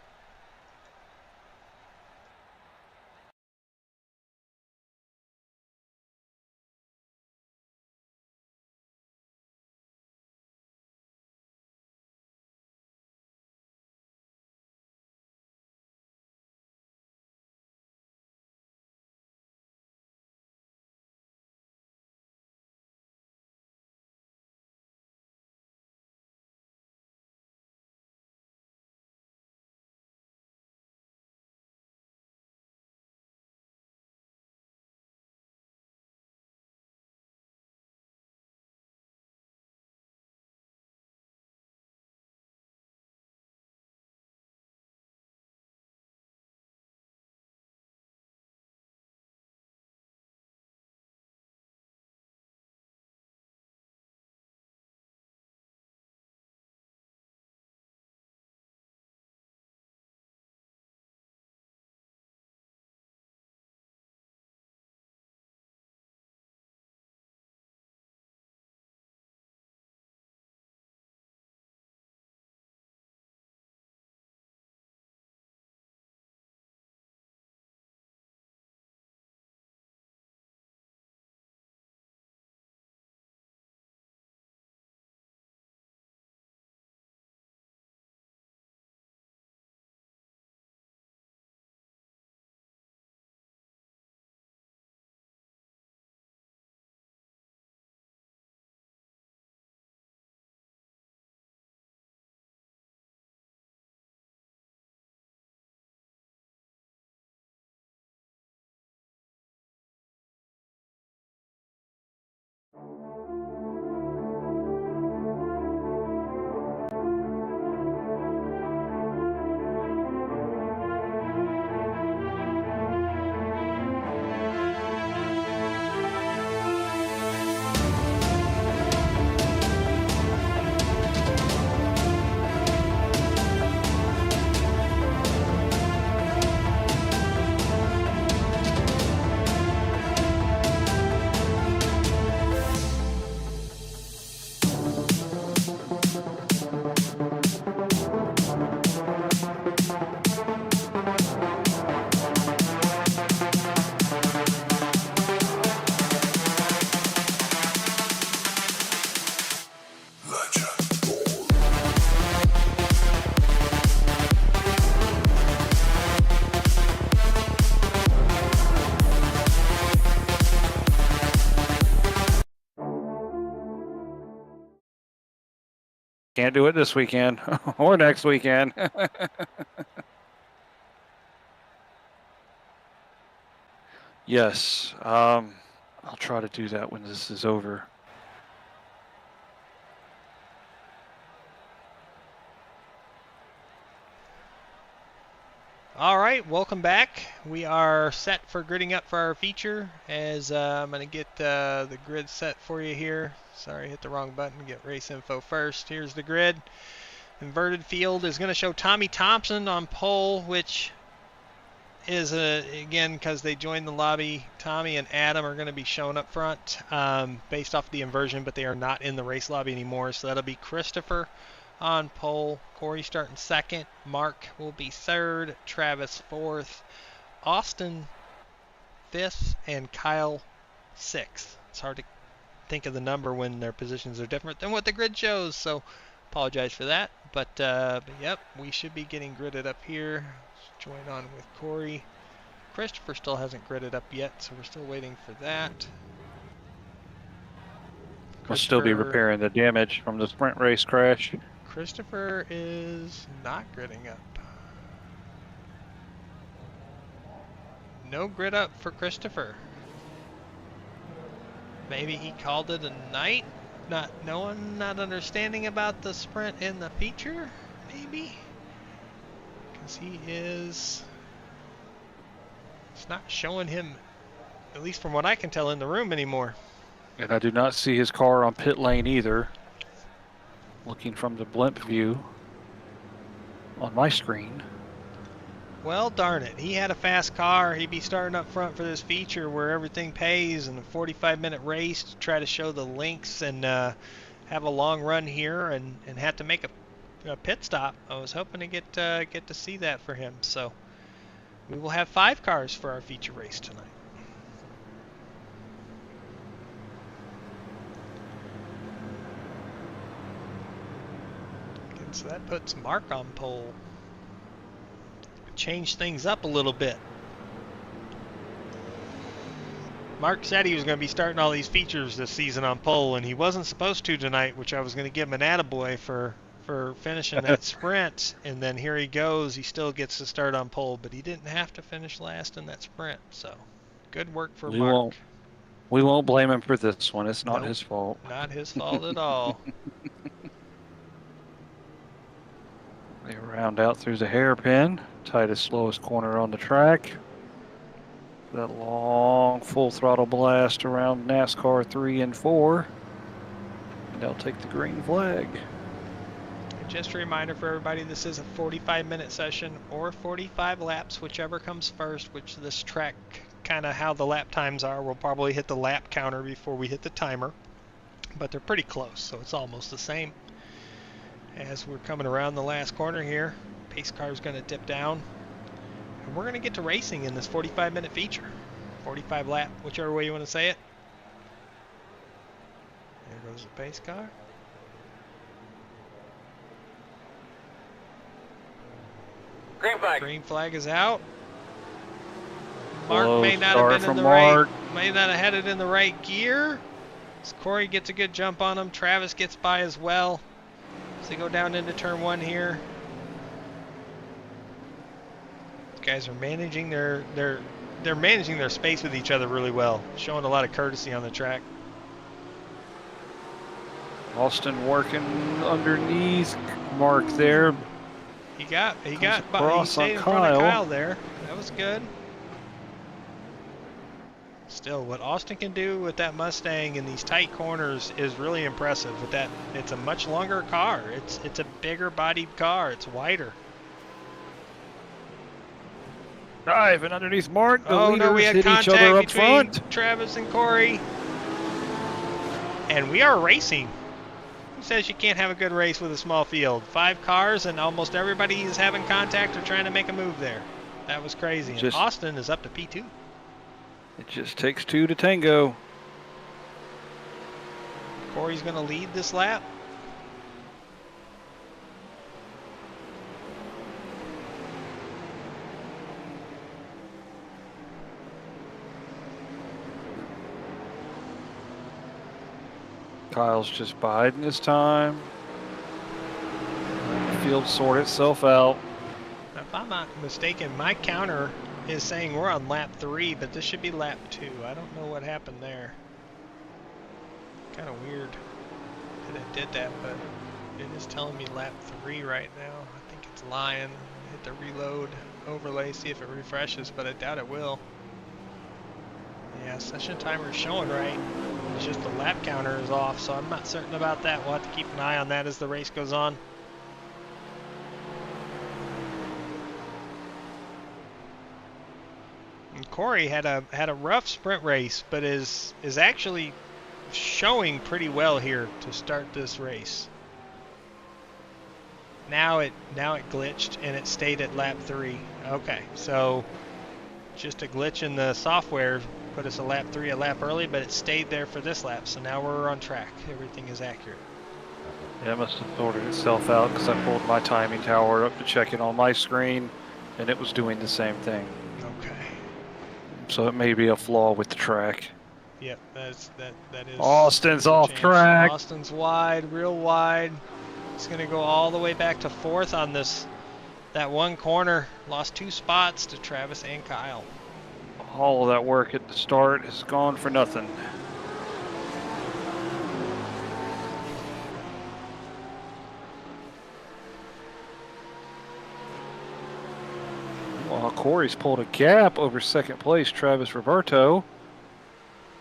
Can't do it this weekend or next weekend. Yes, I'll try to do that when this is over. All right, welcome back. We are set for gridding up for our feature as I'm going to get the grid set for you here. Sorry, hit the wrong button. Get race info first. Here's the grid. Inverted field is going to show Tommy Thompson on pole, which is, again, because they joined the lobby. Tommy and Adam are going to be shown up front based off the inversion, but they are not in the race lobby anymore. So that'll be Christopher on pole, Corey starting second, Mark will be third, Travis fourth, Austin fifth, and Kyle sixth. It's hard to think of the number when their positions are different than what the grid shows, so apologize for that. But yep, we should be getting gridded up here. Let's join on with Corey. Christopher still hasn't gridded up yet, so we're still waiting for that. We'll still be repairing the damage from the sprint race crash. Christopher is not gridding up. No grid up for Christopher. Maybe he called it a night? Not understanding about the sprint in the feature? Maybe? Because it's not showing him, at least from what I can tell, in the room anymore. And I do not see his car on pit lane either. Looking from the blimp view on my screen. Well, darn it. He had a fast car. He'd be starting up front for this feature where everything pays and a 45-minute race to try to show the links and have a long run here and have to make a pit stop. I was hoping to get to see that for him. So we will have 5 cars for our feature race tonight. So that puts Mark on pole. Change things up a little bit. Mark said he was going to be starting all these features this season on pole, and he wasn't supposed to tonight, which I was going to give him an attaboy for finishing that sprint. And then here he goes. He still gets to start on pole, but he didn't have to finish last in that sprint. So good work for Mark. We won't blame him for this one. It's not his fault. Not his fault at all. They round out through the hairpin, tightest, slowest corner on the track. That long full throttle blast around NASCAR 3 and 4. And they'll take the green flag. Just a reminder for everybody, this is a 45-minute session or 45 laps, whichever comes first, which this track, kind of how the lap times are, we'll probably hit the lap counter before we hit the timer. But they're pretty close, so it's almost the same. As we're coming around the last corner here, pace car is going to dip down. And we're going to get to racing in this 45-minute feature. 45 lap, whichever way you want to say it. There goes the pace car. Green flag. Green flag is out. Mark may not have been in the may not have had it in the right gear. So Corey gets a good jump on him. Travis gets by as well. As they go down into turn 1 here. These guys are managing they're managing their space with each other really well, showing a lot of courtesy on the track. Austin working underneath Mark there. He stayed in front of Kyle there. That was good. Still, what Austin can do with that Mustang in these tight corners is really impressive. With that, it's a much longer car. It's a bigger bodied car. It's wider. Diving underneath Mark. The Oh no, we had hit contact each other up between front. Travis and Corey. And we are racing. Who says you can't have a good race with a small field? 5 cars and almost everybody is having contact or trying to make a move there. That was crazy. And Austin is up to P2. It just takes 2 to tango. Corey's going to lead this lap. Kyle's just biding his time. field sort itself out. If I'm not mistaken, my counter is saying we're on lap 3, but this should be lap 2. I don't know what happened there. Kind of weird that it did that, but it is telling me lap 3 right now. I think it's lying. Hit the reload overlay, see if it refreshes, but I doubt it will. Yeah, session timer is showing right. It's just the lap counter is off, so I'm not certain about that. We'll have to keep an eye on that as the race goes on. And Corey had a rough sprint race, but is actually showing pretty well here to start this race. Now it glitched and it stayed at lap 3. Okay, so just a glitch in the software put us a lap 3 a lap early, but it stayed there for this lap. So now we're on track. Everything is accurate. Yeah, it must have sorted itself out because I pulled my timing tower up to check it on my screen, and it was doing the same thing. Okay. So it may be a flaw with the track. Yep, that is. Austin's off track. Austin's wide, real wide. He's gonna go all the way back to 4th on that one corner. Lost 2 spots to Travis and Kyle. All of that work at the start has gone for nothing. Well, Corey's pulled a gap over second place, Travis Roberto.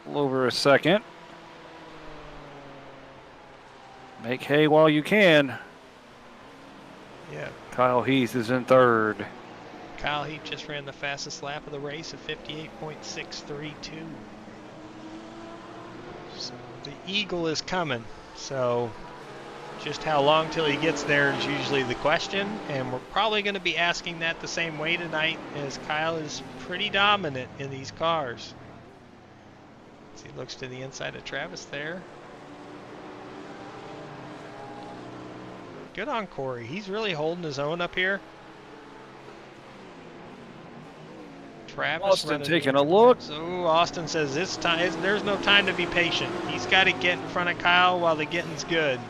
A little over a second. Make hay while you can. Yeah. Kyle Heath is in 3rd. Kyle Heath just ran the fastest lap of the race at 58.632. So the Eagle is coming. So just how long till he gets there is usually the question, and we're probably going to be asking that the same way tonight, as Kyle is pretty dominant in these cars. As he looks to the inside of Travis there. Good on Corey. He's really holding his own up here. Travis Austin taking a look. So Austin says this time there's no time to be patient. He's got to get in front of Kyle while the getting's good.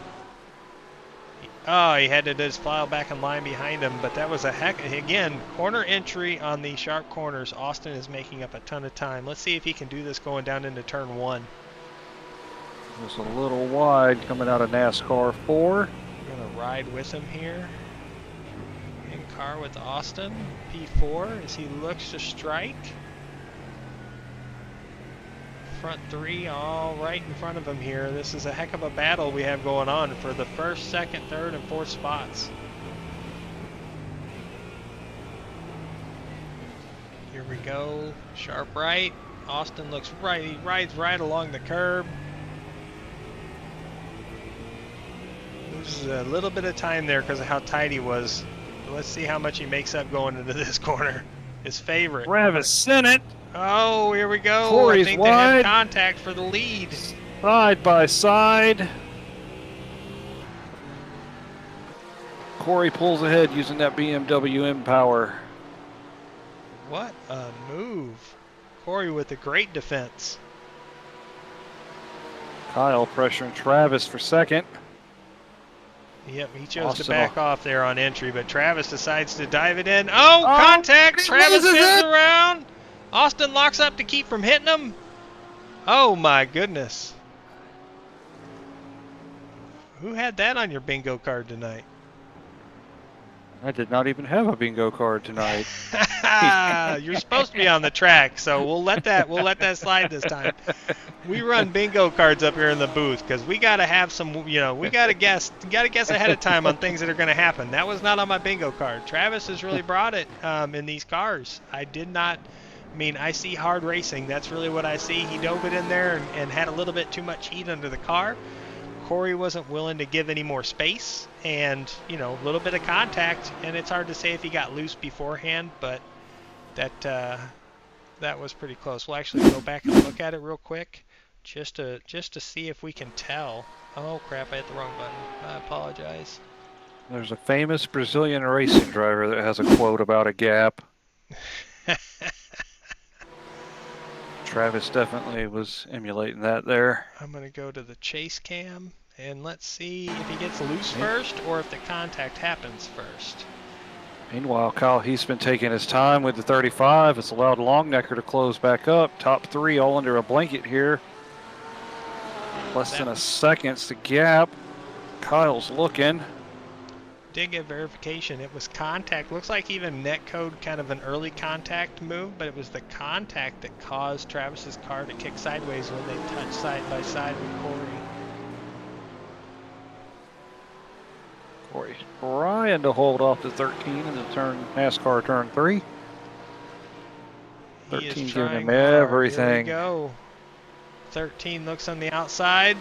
Oh, he had to just file back in line behind him, but that was a heck. Again, corner entry on the sharp corners. Austin is making up a ton of time. Let's see if he can do this going down into turn 1. Just a little wide coming out of NASCAR 4. We're going to ride with him here. In car with Austin, P4, as he looks to strike. Front 3 all right in front of him here. This is a heck of a battle we have going on for the 1st, 2nd, 3rd, and 4th spots. Here we go. Sharp right. Austin looks right. He rides right along the curb. Loses a little bit of time there because of how tight he was. But let's see how much he makes up going into this corner. His favorite. Travis Sennett. Oh, here we go. Corey's I think wide. They have contact for the lead. Side by side. Corey pulls ahead using that BMW M-Power. What a move. Corey with a great defense. Kyle pressuring Travis for 2nd. Yep, he chose Austin to back off there on entry, but Travis decides to dive it in. Oh, contact! Travis spins around. Austin locks up to keep from hitting him. Oh my goodness. Who had that on your bingo card tonight? I did not even have a bingo card tonight. You're supposed to be on the track, so we'll let that slide this time. We run bingo cards up here in the booth because we got to have some, we got to guess ahead of time on things that are going to happen. That was not on my bingo card. Travis has really brought it in these cars. I see hard racing. That's really what I see. He dove it in there and had a little bit too much heat under the car. Corey wasn't willing to give any more space, and a little bit of contact, and it's hard to say if he got loose beforehand, but that was pretty close. We'll actually go back and look at it real quick just to see if we can tell. Oh crap, I hit the wrong button. I apologize. There's a famous Brazilian racing driver that has a quote about a gap. Travis definitely was emulating that there. I'm going to go to the chase cam And let's see if he gets loose first or if the contact happens first. Meanwhile, Kyle He's been taking his time with the 35. It's allowed Longnecker to close back up. Top three all under a blanket here. Less than a second's the gap. Kyle's looking. Did get verification. It was contact. Looks like even netcode kind of an early contact move, but it was the contact that caused Travis's car to kick sideways when they touched side by side with Corey. Corey's trying to hold off the 13 in the NASCAR turn 3. 13 giving him everything. Here we go. 13 looks on the outside.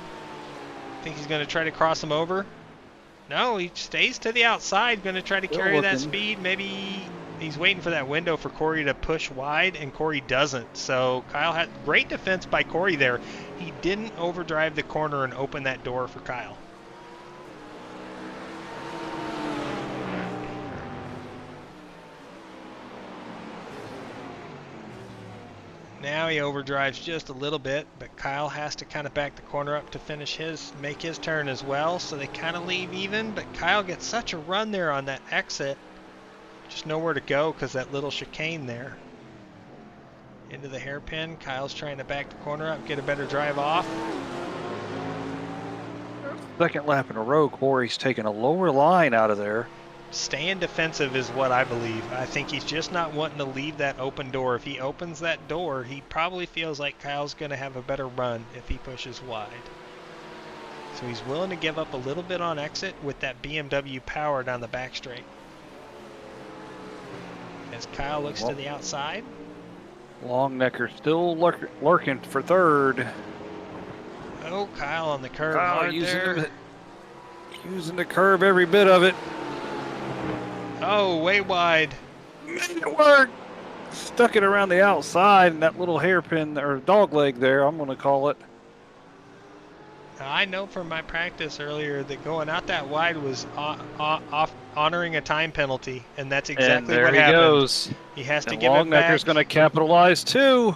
Think he's going to try to cross him over. No, he stays to the outside, going to try to carry that speed. Maybe he's waiting for that window for Corey to push wide, and Corey doesn't. So Kyle had great defense by Corey there. He didn't overdrive the corner and open that door for Kyle. Now he overdrives just a little bit, but Kyle has to kind of back the corner up to make his turn as well, so they kind of leave even, but Kyle gets such a run there on that exit. Just nowhere to go because that little chicane there. Into the hairpin, Kyle's trying to back the corner up, get a better drive off. Second lap in a row, Corey's taking a lower line out of there. Staying defensive is what I believe. I think he's just not wanting to leave that open door. If he opens that door, he probably feels like Kyle's going to have a better run if he pushes wide. So he's willing to give up a little bit on exit with that BMW power down the back straight. As Kyle looks to the outside. Longnecker still lurking for third. Oh, Kyle on the curb. Kyle using the curb every bit of it. Oh, way wide. Made it work. Stuck it around the outside and that little hairpin or dog leg there, I'm going to call it. I know from my practice earlier that going out that wide was honoring a time penalty, and that's exactly what happened. There he goes. He has to give it back. Longnecker's going to capitalize too.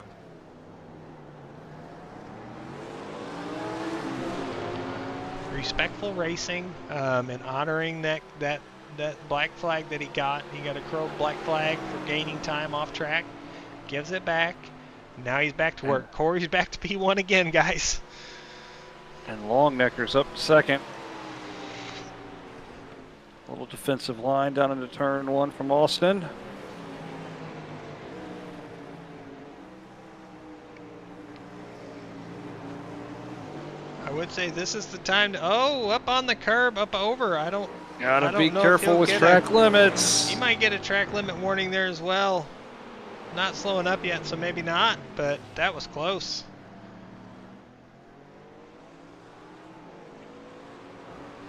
Respectful racing and honoring that black flag that he got. He got a crow black flag for gaining time off track. Gives it back. Now he's back to work. Corey's back to P1 again, guys. And Longnecker's up second. A little defensive line down into turn 1 from Austin. I would say this is the time to, up on the curb, up over. Gotta be careful with track limits. He might get a track limit warning there as well. Not slowing up yet, so maybe not, but that was close.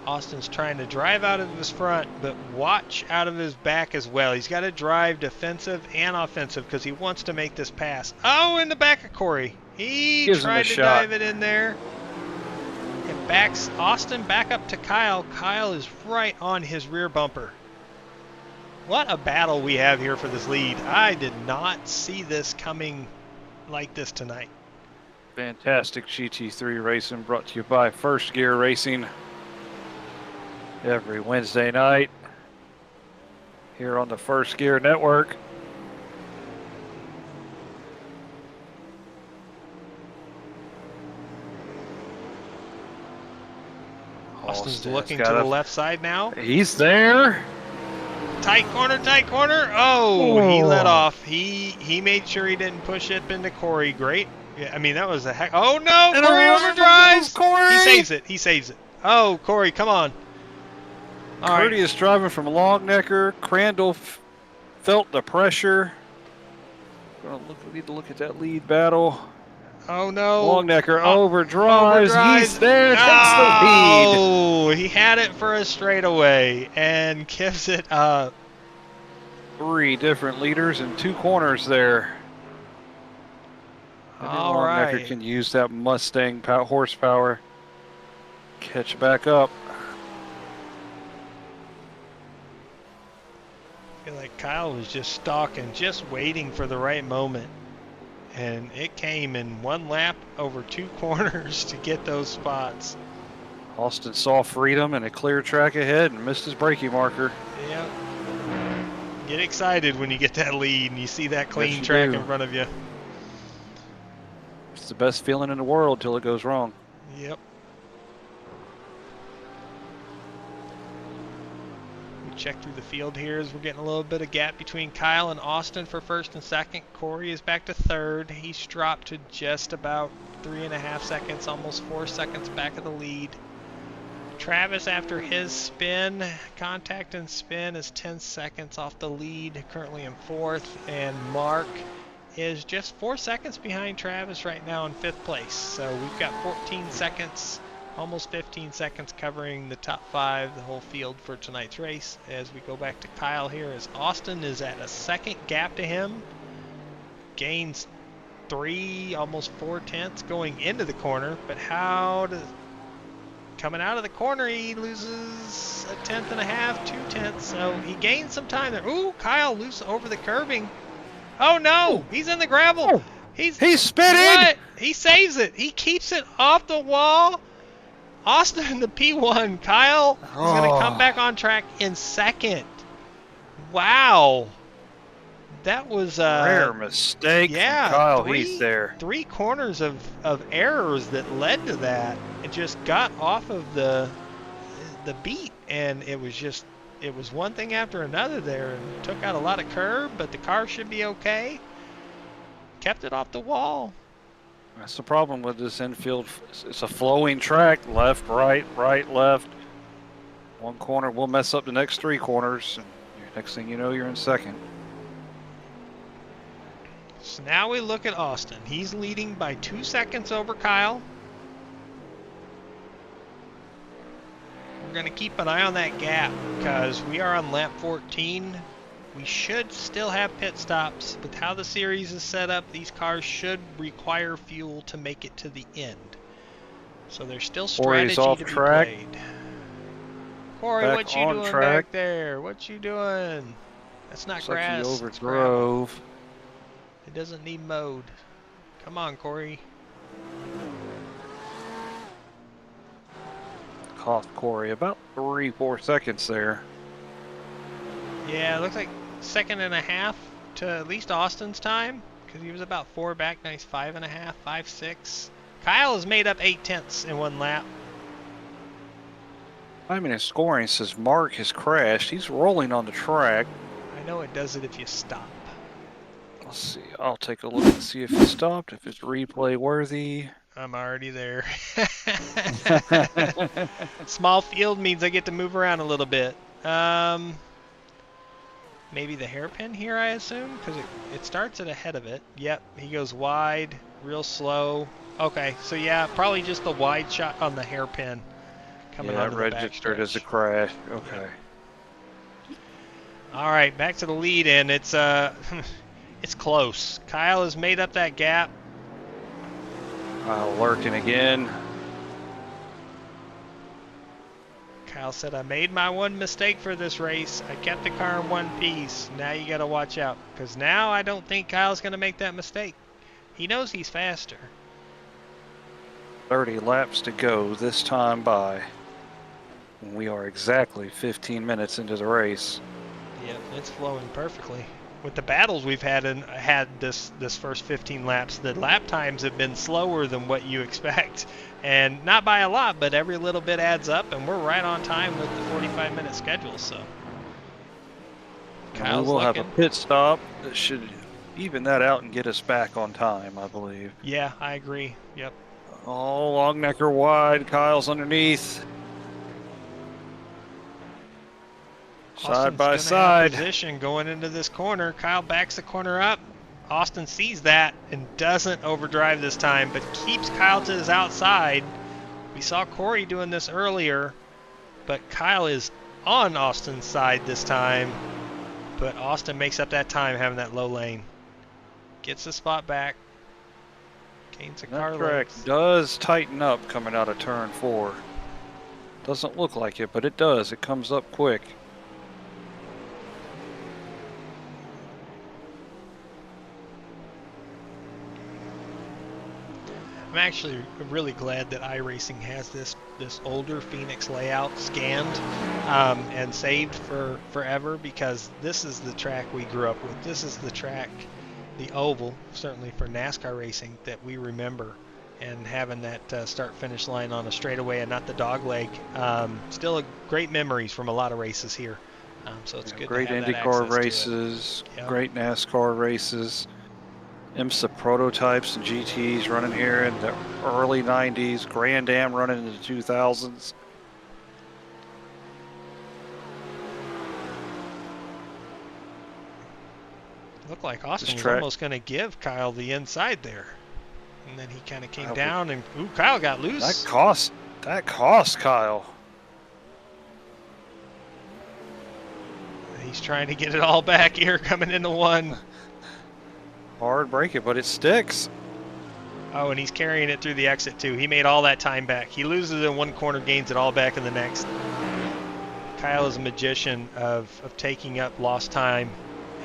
Austin's trying to drive out of his front, but watch out of his back as well. He's got to drive defensive and offensive because he wants to make this pass. Oh, in the back of Corey. He tried to dive it in there. It backs Austin back up to Kyle. Kyle is right on his rear bumper. What a battle we have here for this lead. I did not see this coming like this tonight. Fantastic GT3 racing brought to you by First Gear Racing. Every Wednesday night here on the First Gear Network. Austin's looking to the left side now. He's there. Tight corner, tight corner. Oh, he let off. He made sure he didn't push it into Corey. Great. Yeah, I mean, that was a heck. Oh, no. And Corey overdrives. Corey. He saves it. He saves it. Oh, Corey, come on. Courteous driving from Longnecker. Crandall felt the pressure. We need to look at that lead battle. Oh, no. Longnecker overdrives. He's there. Takes the lead. Oh, he had it for a straightaway and gives it up. 3 different leaders and 2 corners there. All right. Longnecker can use that Mustang horsepower. Catch back up. I feel like Kyle was just stalking, just waiting for the right moment. And it came in 1 lap over 2 corners to get those spots. Austin saw freedom and a clear track ahead and missed his braking marker. Yep. Get excited when you get that lead and you see that clean you track do. in front of you. It's the best feeling in the world till it goes wrong. Yep. We check through the field here as we're getting a little bit of gap between Kyle and Austin for first and second. Corey is back to third. He's dropped to just about 3.5 seconds, almost 4 seconds back of the lead. Travis, after his spin, contact and spin, is 10 seconds off the lead, currently in fourth. And Mark is just 4 seconds behind Travis right now in fifth place. So we've got 14 seconds, almost 15 seconds covering the top 5, the whole field for tonight's race. As we go back to Kyle here, as Austin is at a second gap to him, gains 3, almost 4 tenths going into the corner. But coming out of the corner, he loses 1.5 tenths, 2 tenths. So he gains some time there. Ooh, Kyle loose over the curbing. Oh no, he's in the gravel. He's spinning. What? He saves it. He keeps it off the wall. Austin in the P1. Kyle is going to come back on track in second. Wow. That was rare mistake from Kyle Heath there. 3 corners of errors that led to that. It just got off of the beat, and it was one thing after another there, and took out a lot of curb, but the car should be okay. Kept it off the wall. That's the problem with this infield. It's a flowing track, left, right, right, left. One corner will mess up the next 3 corners, and next thing you know, you're in second. So now we look at Austin. He's leading by 2 seconds over Kyle. We're going to keep an eye on that gap because we are on lap 14. We should still have pit stops. With how the series is set up, these cars should require fuel to make it to the end. So there's still strategy off to be track. played. Corey, Back what you on doing track. back there? What you doing? That's not Looks like grass. he it's gravel. overdrove. It doesn't need mowed. Come on, Corey. Cost Corey about 3-4 seconds there. Yeah, it looks like 1.5 seconds to at least Austin's time, because he was about 4 back. Now he's 5.5, 5.6. Kyle has made up 8 tenths in 1 lap. I mean, his scoring says Mark has crashed. He's rolling on the track. I know it does it if you stop. Let's see. I'll take a look and see if he stopped, if it's replay worthy. I'm already there. Small field means I get to move around a little bit. Maybe the hairpin here, I assume, because it starts at ahead of it. Yep, he goes wide, real slow. Okay, so yeah, probably just the wide shot on the hairpin coming onto the registered backstretch. as a crash. Okay. All right, back to the lead, and it's it's close. Kyle has made up that gap. Lurking again. Kyle said, I made my one mistake for this race. I kept the car in one piece. Now you got to watch out, because now I don't think Kyle's going to make that mistake. He knows he's faster. 30 laps to go this time by. We are exactly 15 minutes into the race. Yep, it's flowing perfectly. With the battles we've had this first 15 laps, the lap times have been slower than what you expect. And not by a lot, but every little bit adds up, and we're right on time with the 45-minute schedule. So Kyle's we'll looking. have a pit stop that should even that out and get us back on time, I believe. Yeah, I agree. Yep. Oh, long necker wide. Kyle's underneath. Side by side. Position going into this corner. Kyle backs the corner up. Austin sees that and doesn't overdrive this time, but keeps Kyle to his outside. We saw Corey doing this earlier, but Kyle is on Austin's side this time. But Austin makes up that time having that low lane. Gets the spot back. Gains a car That track does tighten up coming out of turn 4. Doesn't look like it, but it does. It comes up quick. I'm actually really glad that iRacing has this older Phoenix layout scanned and saved for forever, because this is the track we grew up with. This is the track, the oval, certainly for NASCAR racing, that we remember. And having that start-finish line on a straightaway and not the dog leg, still great memories from a lot of races here. So it's good great to have that IndyCar access races, to it. Yep. great NASCAR races. IMSA prototypes and GTs running here in the early 90s. Grand Am running in the 2000s. Looked like Austin was almost going to give Kyle the inside there. And then he kind of came down and, ooh, Kyle got loose. That cost Kyle. He's trying to get it all back here coming into one. Hard break it, but it sticks. Oh, and he's carrying it through the exit too. He made all that time back. He loses in one corner, gains it all back in the next. Kyle is a magician of taking up lost time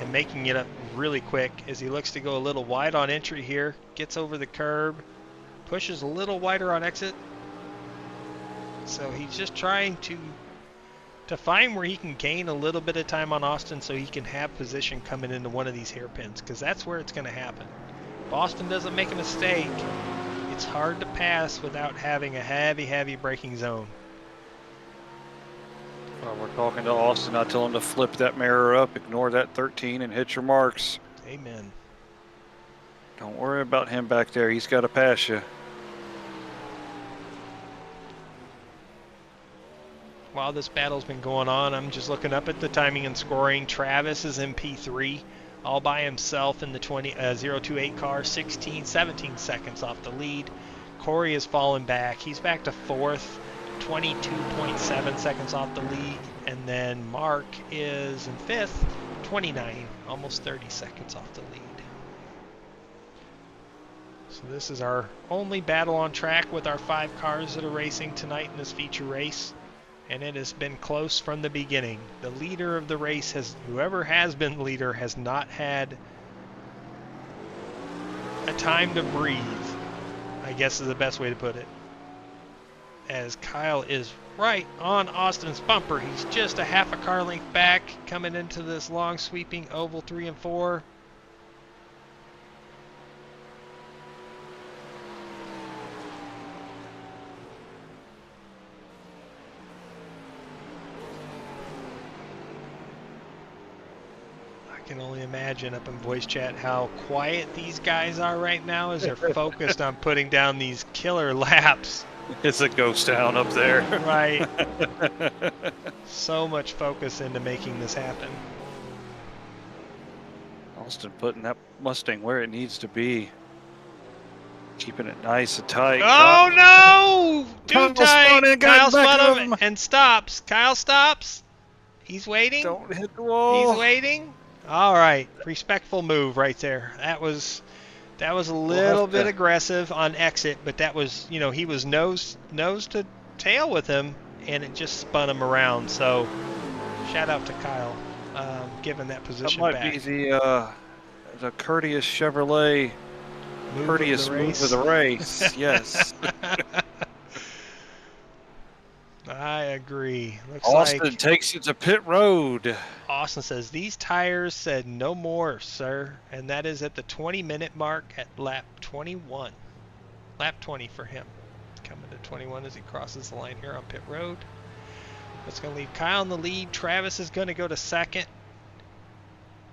and making it up really quick as he looks to go a little wide on entry here. Gets over the curb, pushes a little wider on exit. So he's just trying to find where he can gain a little bit of time on Austin so he can have position coming into one of these hairpins, because that's where it's going to happen. If Austin doesn't make a mistake, it's hard to pass without having a heavy braking zone. Well, we're talking to Austin. I tell him to flip that mirror up, ignore that 13, and hit your marks. Amen. Don't worry about him back there. He's got to pass you. While this battle's been going on, I'm just looking up at the timing and scoring. Travis is in P3 all by himself in the 028 car, 17 seconds off the lead. Corey has fallen back. He's back to 4th, 22.7 seconds off the lead. And then Mark is in 5th, 29, almost 30 seconds off the lead. So this is our only battle on track with our 5 cars that are racing tonight in this feature race. And it has been close from the beginning. The leader of the race whoever has been leader, has not had a time to breathe, I guess is the best way to put it. As Kyle is right on Austin's bumper. He's just a half a car length back coming into this long sweeping oval 3 and 4. I can only imagine up in voice chat how quiet these guys are right now as they're focused on putting down these killer laps. It's a ghost town up there. Right. So much focus into making this happen. Austin putting that Mustang where it needs to be. Keeping it nice and tight. Oh no! Too tight! Kyle spun him him and stops. Kyle stops. He's waiting. Don't hit the wall. He's waiting. All right, respectful move right there. That was a little bit aggressive on exit, but that was, he was nose to tail with him, and it just spun him around. So, shout out to Kyle, giving that position back. That might be the courteous Chevrolet move of the race. Yes. I agree. Looks Austin takes it to pit road. Austin says, these tires said no more, sir. And that is at the 20-minute mark at lap 21. Lap 20 for him. Coming to 21 as he crosses the line here on pit road. That's going to leave Kyle in the lead. Travis is going to go to second.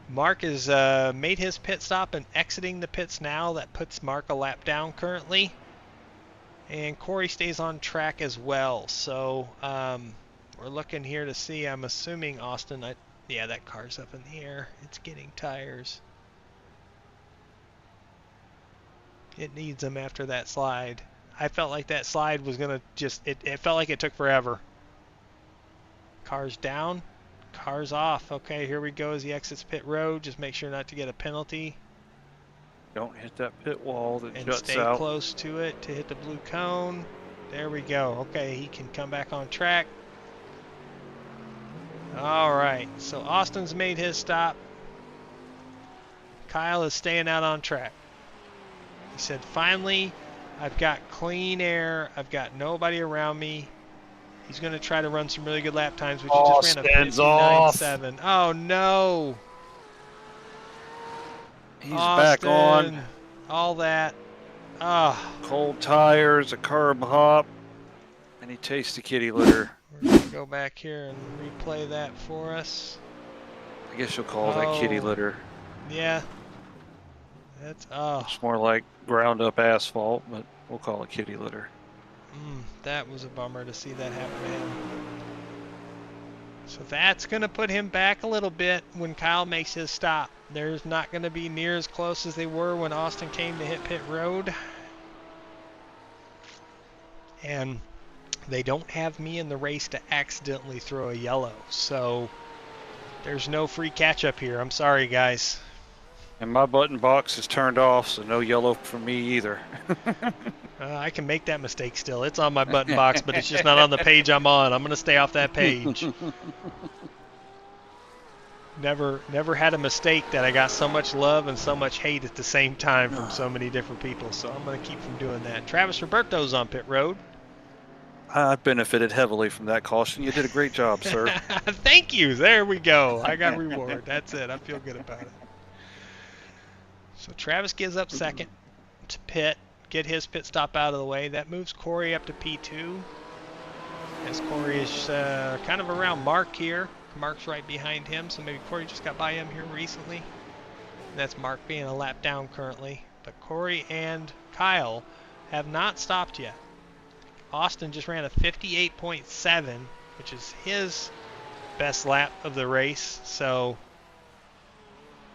Mark has made his pit stop and exiting the pits now. That puts Mark a lap down currently. And Corey stays on track as well. So we're looking here to see, I'm assuming Austin, yeah, that car's up in the air. It's getting tires. It needs them after that slide. I felt like that slide was going to it felt like it took forever. Car's down, car's off. Okay, here we go as he exits pit road. Just make sure not to get a penalty. Don't hit that pit wall that juts stay out. Close to it to hit the blue cone. There we go. Okay, he can come back on track. All right, so Austin's made his stop. Kyle is staying out on track. He said finally I've got clean air. I've got nobody around me. He's going to try to run some really good lap times, which he just ran a Austin's off. 59.7. Oh, no. He's Austin, back on. all that. Ah. Cold tires, a curb hop, and he tastes the kitty litter. We're going to go back here and replay that for us. I guess you'll call that kitty litter. Yeah. That's, It's more like ground up asphalt, but we'll call it kitty litter. That was a bummer to see that happen to him. So that's going to put him back a little bit when Kyle makes his stop. There's not going to be near as close as they were when Austin came to hit pit road. And they don't have me in the race to accidentally throw a yellow. So there's no free catch up here. I'm sorry, guys. And my button box is turned off, so no yellow for me either. I can make that mistake still. It's on my button box, but it's just not on the page I'm on. I'm going to stay off that page. Never had a mistake that I got so much love and so much hate at the same time from so many different people. So I'm going to keep from doing that. Travis Roberto's on pit road. I benefited heavily from that caution. You did a great job, sir. Thank you. There we go. I got reward. That's it. I feel good about it. So Travis gives up second to pit, get his pit stop out of the way. That moves Corey up to P2. As Corey is kind of around Mark here. Mark's right behind him, so maybe Corey just got by him here recently. And that's Mark being a lap down currently. But Corey and Kyle have not stopped yet. Austin just ran a 58.7, which is his best lap of the race. So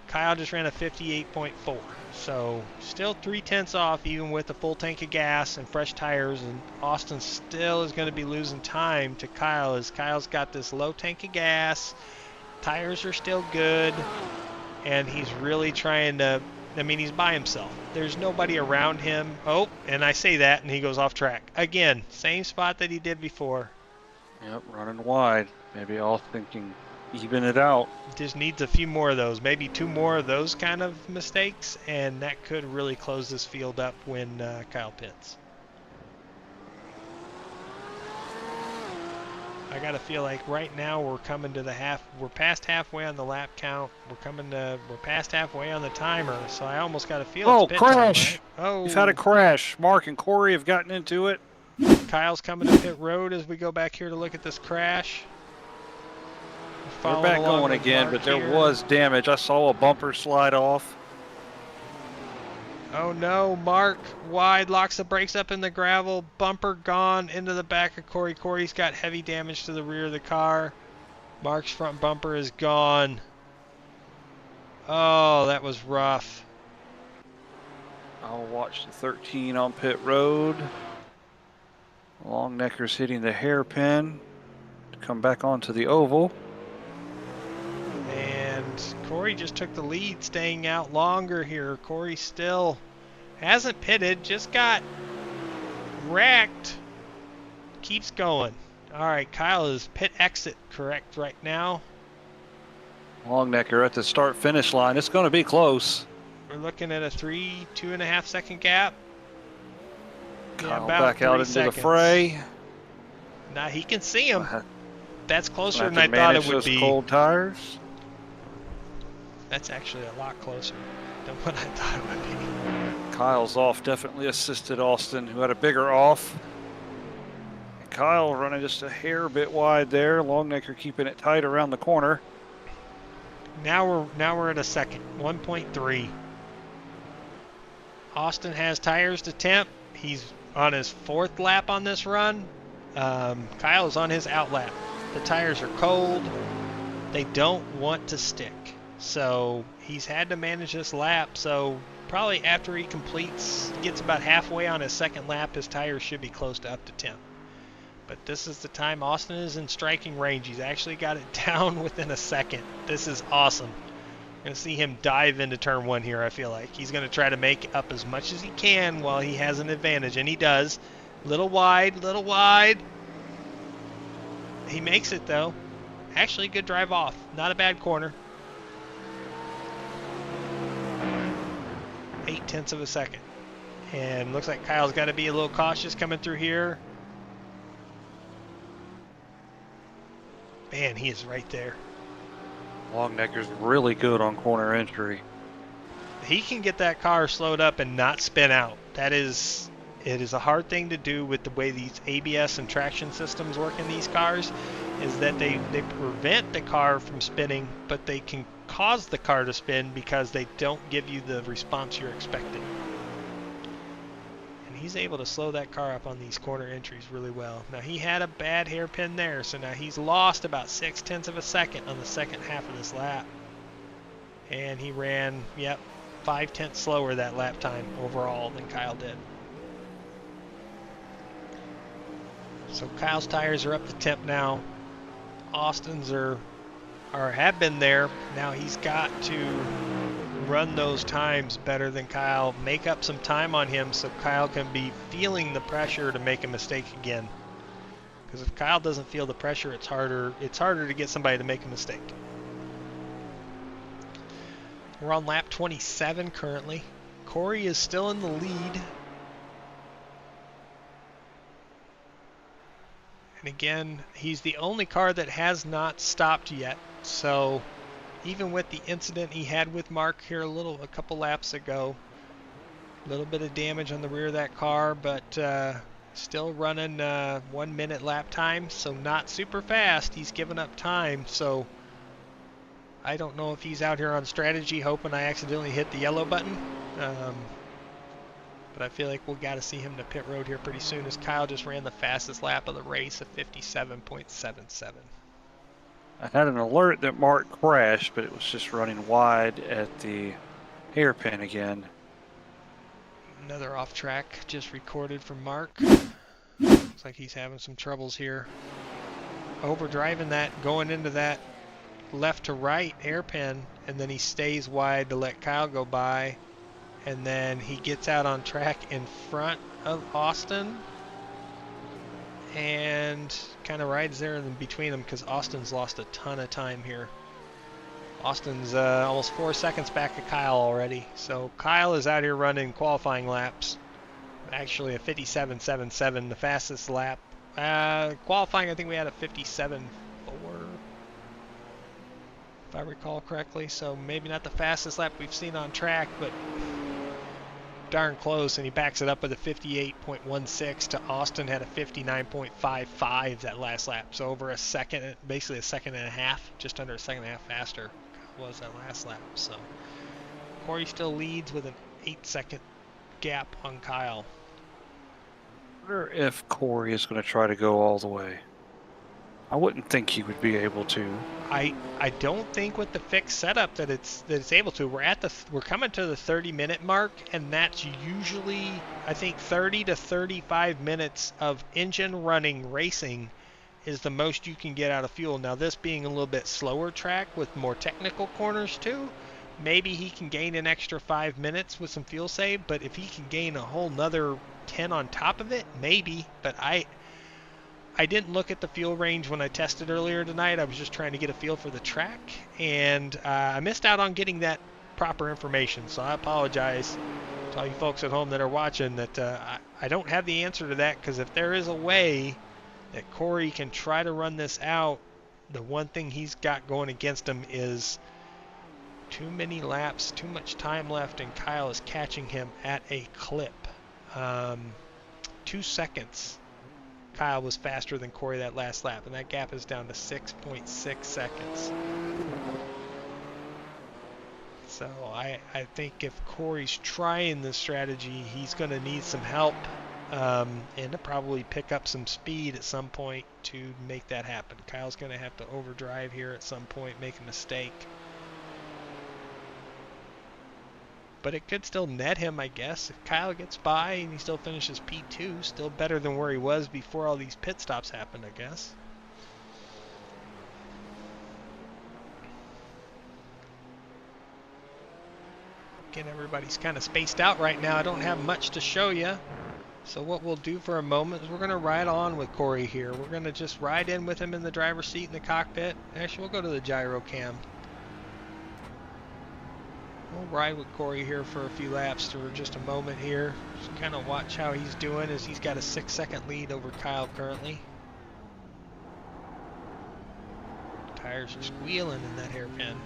Kyle just ran a 58.4. So still 0.3 off even with a full tank of gas and fresh tires. And Austin still is going to be losing time to Kyle as Kyle's got this low tank of gas. Tires are still good. And he's really trying to, I mean, he's by himself. There's nobody around him. Oh, and I say that and he goes off track. Again, same spot that he did before. Yep, running wide. Maybe all thinking even it out. Just needs a few more of those, maybe 2 more of those kind of mistakes, and that could really close this field up when Kyle pits. I gotta feel like right now we're coming to the we're past halfway on the lap count. We're past halfway on the timer, so I almost gotta feel it's pit crash! time, right? Oh, We've had a crash. Mark and Corey have gotten into it. Kyle's coming to pit road as we go back here to look at this crash. We're back going again, but there was damage. I saw a bumper slide off. Oh no, Mark wide, locks the brakes up in the gravel, bumper gone into the back of Corey. Corey's got heavy damage to the rear of the car. Mark's front bumper is gone. Oh, that was rough. I'll watch the 13 on pit road. Longnecker's hitting the hairpin to come back onto the oval. And Corey just took the lead, staying out longer here. Corey still hasn't pitted, just got wrecked. Keeps going. All right, Kyle is pit exit correct right now. Longnecker at the start-finish line. It's going to be close. We're looking at a 2.5 second gap. Kyle back out into the fray. Now he can see him. That's closer than I thought it would be. Cold tires. That's actually a lot closer than what I thought it would be. Kyle's off definitely assisted Austin, who had a bigger off. And Kyle running just a hair bit wide there. Longnecker keeping it tight around the corner. Now we're at a second, 1.3. Austin has tires to temp. He's on his 4th lap on this run. Kyle is on his out lap. The tires are cold. They don't want to stick. So he's had to manage this lap. So probably after he gets about halfway on his 2nd lap, his tires should be close to up to temp. But this is the time Austin is in striking range. He's actually got it down within a second. This is awesome. I'm going to see him dive into turn 1 here, I feel like. He's going to try to make up as much as he can while he has an advantage, and he does. Little wide. He makes it, though. Actually, good drive off. Not a bad corner. 0.8 of a second. And looks like Kyle's got to be a little cautious coming through here. Man, he is right there. Longnecker's really good on corner entry. He can get that car slowed up and not spin out. It is a hard thing to do with the way these ABS and traction systems work in these cars, is that they prevent the car from spinning, but they can cause the car to spin because they don't give you the response you're expecting. And he's able to slow that car up on these corner entries really well. Now he had a bad hairpin there, so now he's lost about 0.6 of a second on the second half of this lap. And he ran, 0.5 slower that lap time overall than Kyle did. So Kyle's tires are up to temp now. Austin's have been there. Now he's got to run those times better than Kyle, make up some time on him so Kyle can be feeling the pressure to make a mistake again. Because if Kyle doesn't feel the pressure, it's harder to get somebody to make a mistake. We're on lap 27 currently. Corey is still in the lead. And again, he's the only car that has not stopped yet. So even with the incident he had with Mark here a couple laps ago, a little bit of damage on the rear of that car, but still running 1 minute lap time, so not super fast. He's given up time, so I don't know if he's out here on strategy hoping I accidentally hit the yellow button. But I feel like we'll got to see him to pit road here pretty soon, as Kyle just ran the fastest lap of the race at 57.77. I had an alert that Mark crashed, but it was just running wide at the hairpin again. Another off track just recorded from Mark. Looks like he's having some troubles here. Overdriving that, going into that left to right hairpin, and then he stays wide to let Kyle go by. And then he gets out on track in front of Austin and kind of rides there in between them, because Austin's lost a ton of time here. Austin's almost 4 seconds back of Kyle already. So Kyle is out here running qualifying laps. Actually a 57.77, the fastest lap. Qualifying, I think we had a 57.4. If I recall correctly. So maybe not the fastest lap we've seen on track, but darn close, and he backs it up with a 58.16 to Austin had a 59.55 that last lap. So over a second, basically a second and a half, just under a second and a half faster was that last lap. So Corey still leads with an 8-second gap on Kyle. I wonder if Corey is going to try to go all the way. I wouldn't think he would be able to. I don't think with the fixed setup that it's able to. We're coming to the 30-minute mark, and that's usually, I think, 30 to 35 minutes of engine running racing is the most you can get out of fuel. Now this being a little bit slower track with more technical corners too, maybe he can gain an extra 5 minutes with some fuel save, but if he can gain a whole nother 10 on top of it, maybe. But I didn't look at the fuel range when I tested earlier tonight. I was just trying to get a feel for the track, and I missed out on getting that proper information. So I apologize to all you folks at home that are watching that I don't have the answer to that, because if there is a way that Corey can try to run this out, the one thing he's got going against him is too many laps, too much time left, and Kyle is catching him at a clip. 2 seconds. Kyle was faster than Corey that last lap, and that gap is down to 6.6 seconds. So I think if Corey's trying this strategy, he's going to need some help and to probably pick up some speed at some point to make that happen. Kyle's going to have to overdrive here at some point, make a mistake. But it could still net him, I guess. If Kyle gets by and he still finishes P2, still better than where he was before all these pit stops happened, I guess. Again, everybody's kind of spaced out right now. I don't have much to show you. So what we'll do for a moment is we're going to ride on with Corey here. We're going to just ride in with him in the driver's seat in the cockpit. Actually, we'll go to the gyro cam. We'll ride with Corey here for a few laps for just a moment here. Just kind of watch how he's doing as he's got a 6-second lead over Kyle currently. Tires are squealing in that hairpin.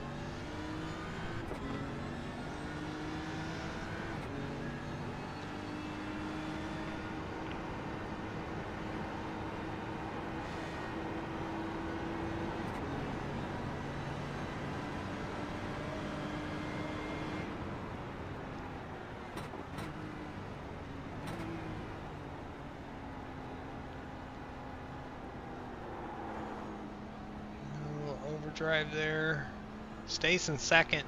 Drive there. Stays in second.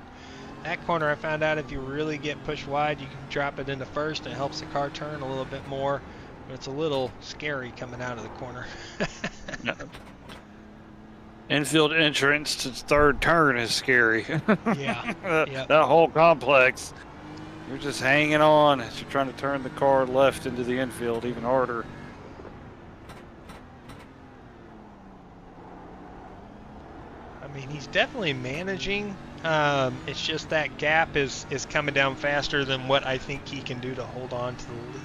That corner I found out if you really get pushed wide, you can drop it into first and it helps the car turn a little bit more. But it's a little scary coming out of the corner. No. Infield entrance to third turn is scary. Yeah. That whole complex. You're just hanging on as you're trying to turn the car left into the infield even harder. I mean, he's definitely managing. It's just that gap is coming down faster than what I think he can do to hold on to the lead.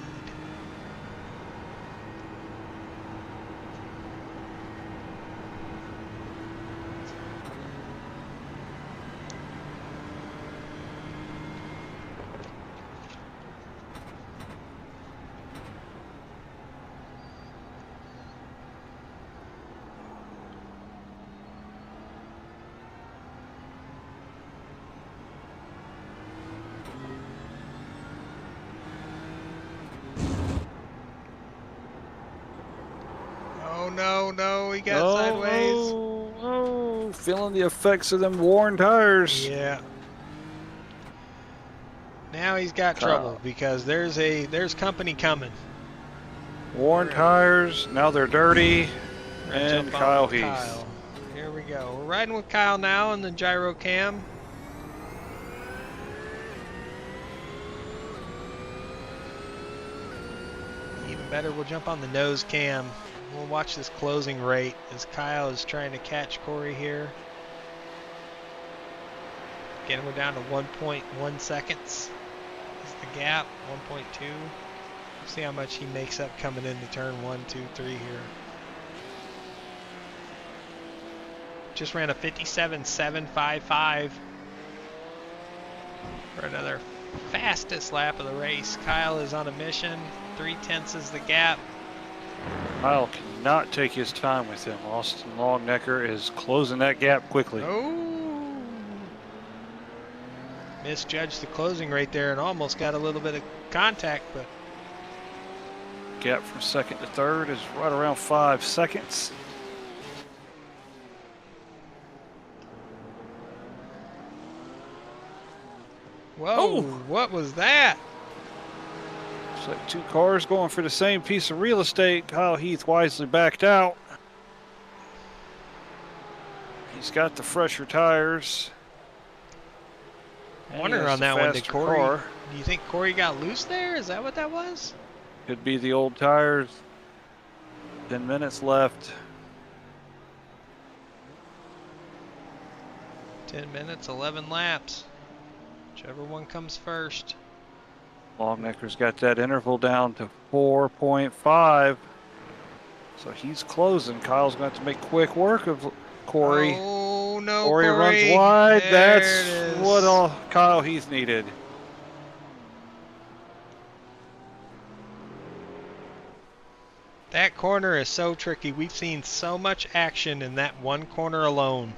No, he got sideways. Oh, feeling the effects of them worn tires. Yeah. Now he's got trouble because there's company coming. Worn tires, now they're dirty, and Kyle Heath. Kyle. Here we go. We're riding with Kyle now in the gyro cam. Even better, we'll jump on the nose cam. We'll watch this closing rate as Kyle is trying to catch Corey here. Again, we're down to 1.1 seconds. Is the gap 1.2? See how much he makes up coming into turn 1, 2, 3 here. Just ran a 57.755 for another fastest lap of the race. Kyle is on a mission. 3/10 is the gap. Kyle cannot take his time with him. Austin Longnecker is closing that gap quickly. Oh! Misjudged the closing rate there and almost got a little bit of contact, but Gap from second to third is right around 5 seconds. whoa! Oh! What was that? It's like two cars going for the same piece of real estate. Kyle Heath wisely backed out. He's got the fresher tires. Wonder on that one, did Corey? Do you think Corey got loose there? Is that what that was? Could be the old tires. 10 minutes left. 10 minutes, 11 laps. Whichever one comes first. Longnecker's got that interval down to 4.5. So he's closing. Kyle's going to have to make quick work of Corey. Oh, no, Corey runs wide. There That's what all Kyle Heath needed. That corner is so tricky. We've seen so much action in that one corner alone.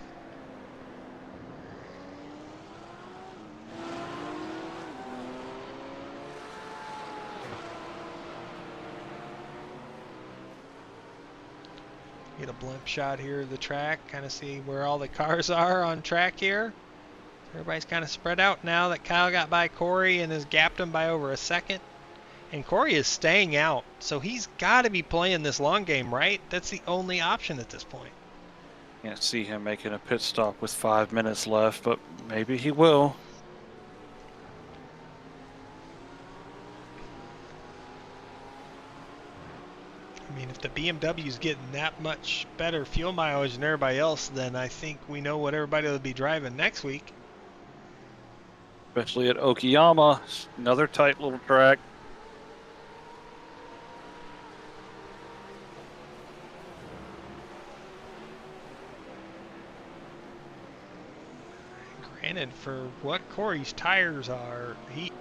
Get a blimp shot here of the track, kind of see where all the cars are on track here. Everybody's kind of spread out now that Kyle got by Corey and has gapped him by over a second. And Corey is staying out, so he's got to be playing this long game, right? That's the only option at this point. Can't see him making a pit stop with 5 minutes left, but maybe he will. I mean, if the BMW's getting that much better fuel mileage than everybody else, then I think we know what everybody will be driving next week. especially at Okayama, another tight little track. Granted, for what Corey's tires are, he's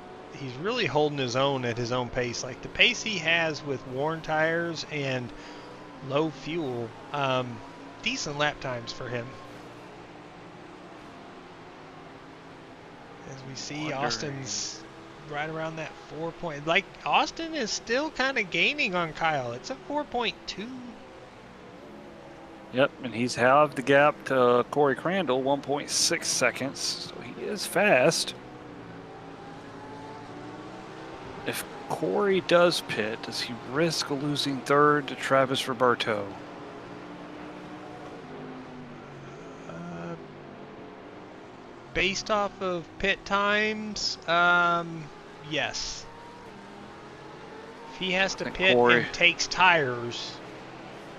really holding his own at his own pace. Like the pace he has with worn tires and low fuel, decent lap times for him. As we see, Austin's right around that 4 point. Like Austin is still kind of gaining on Kyle. It's a 4.2. Yep, and he's halved the gap to Corey Crandall, 1.6 seconds. So he is fast. If Corey does pit, does he risk losing third to Travis Roberto? Based off of pit times, yes. If he has to pit and takes tires,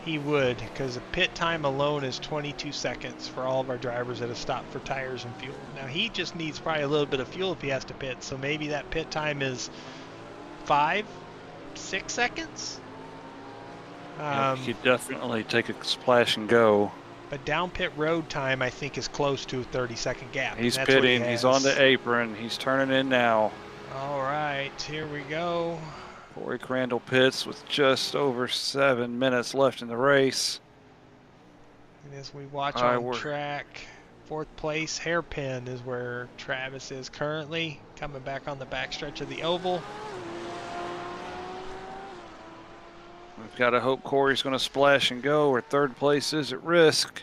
he would, because the pit time alone is 22 seconds for all of our drivers that have stopped for tires and fuel. Now he just needs probably a little bit of fuel if he has to pit, so maybe that pit time is 5-6 seconds. He could definitely take a splash and go. But down pit road time, I think, is close to a 30-second gap. He's pitting. He's on the apron. He's turning in now. All right, here we go. Corey Crandall pits with just over 7 minutes left in the race. And as we watch on track, 4th place, hairpin is where Travis is currently, coming back on the backstretch of the oval. We've got to hope Corey's going to splash and go, or 3rd place is at risk.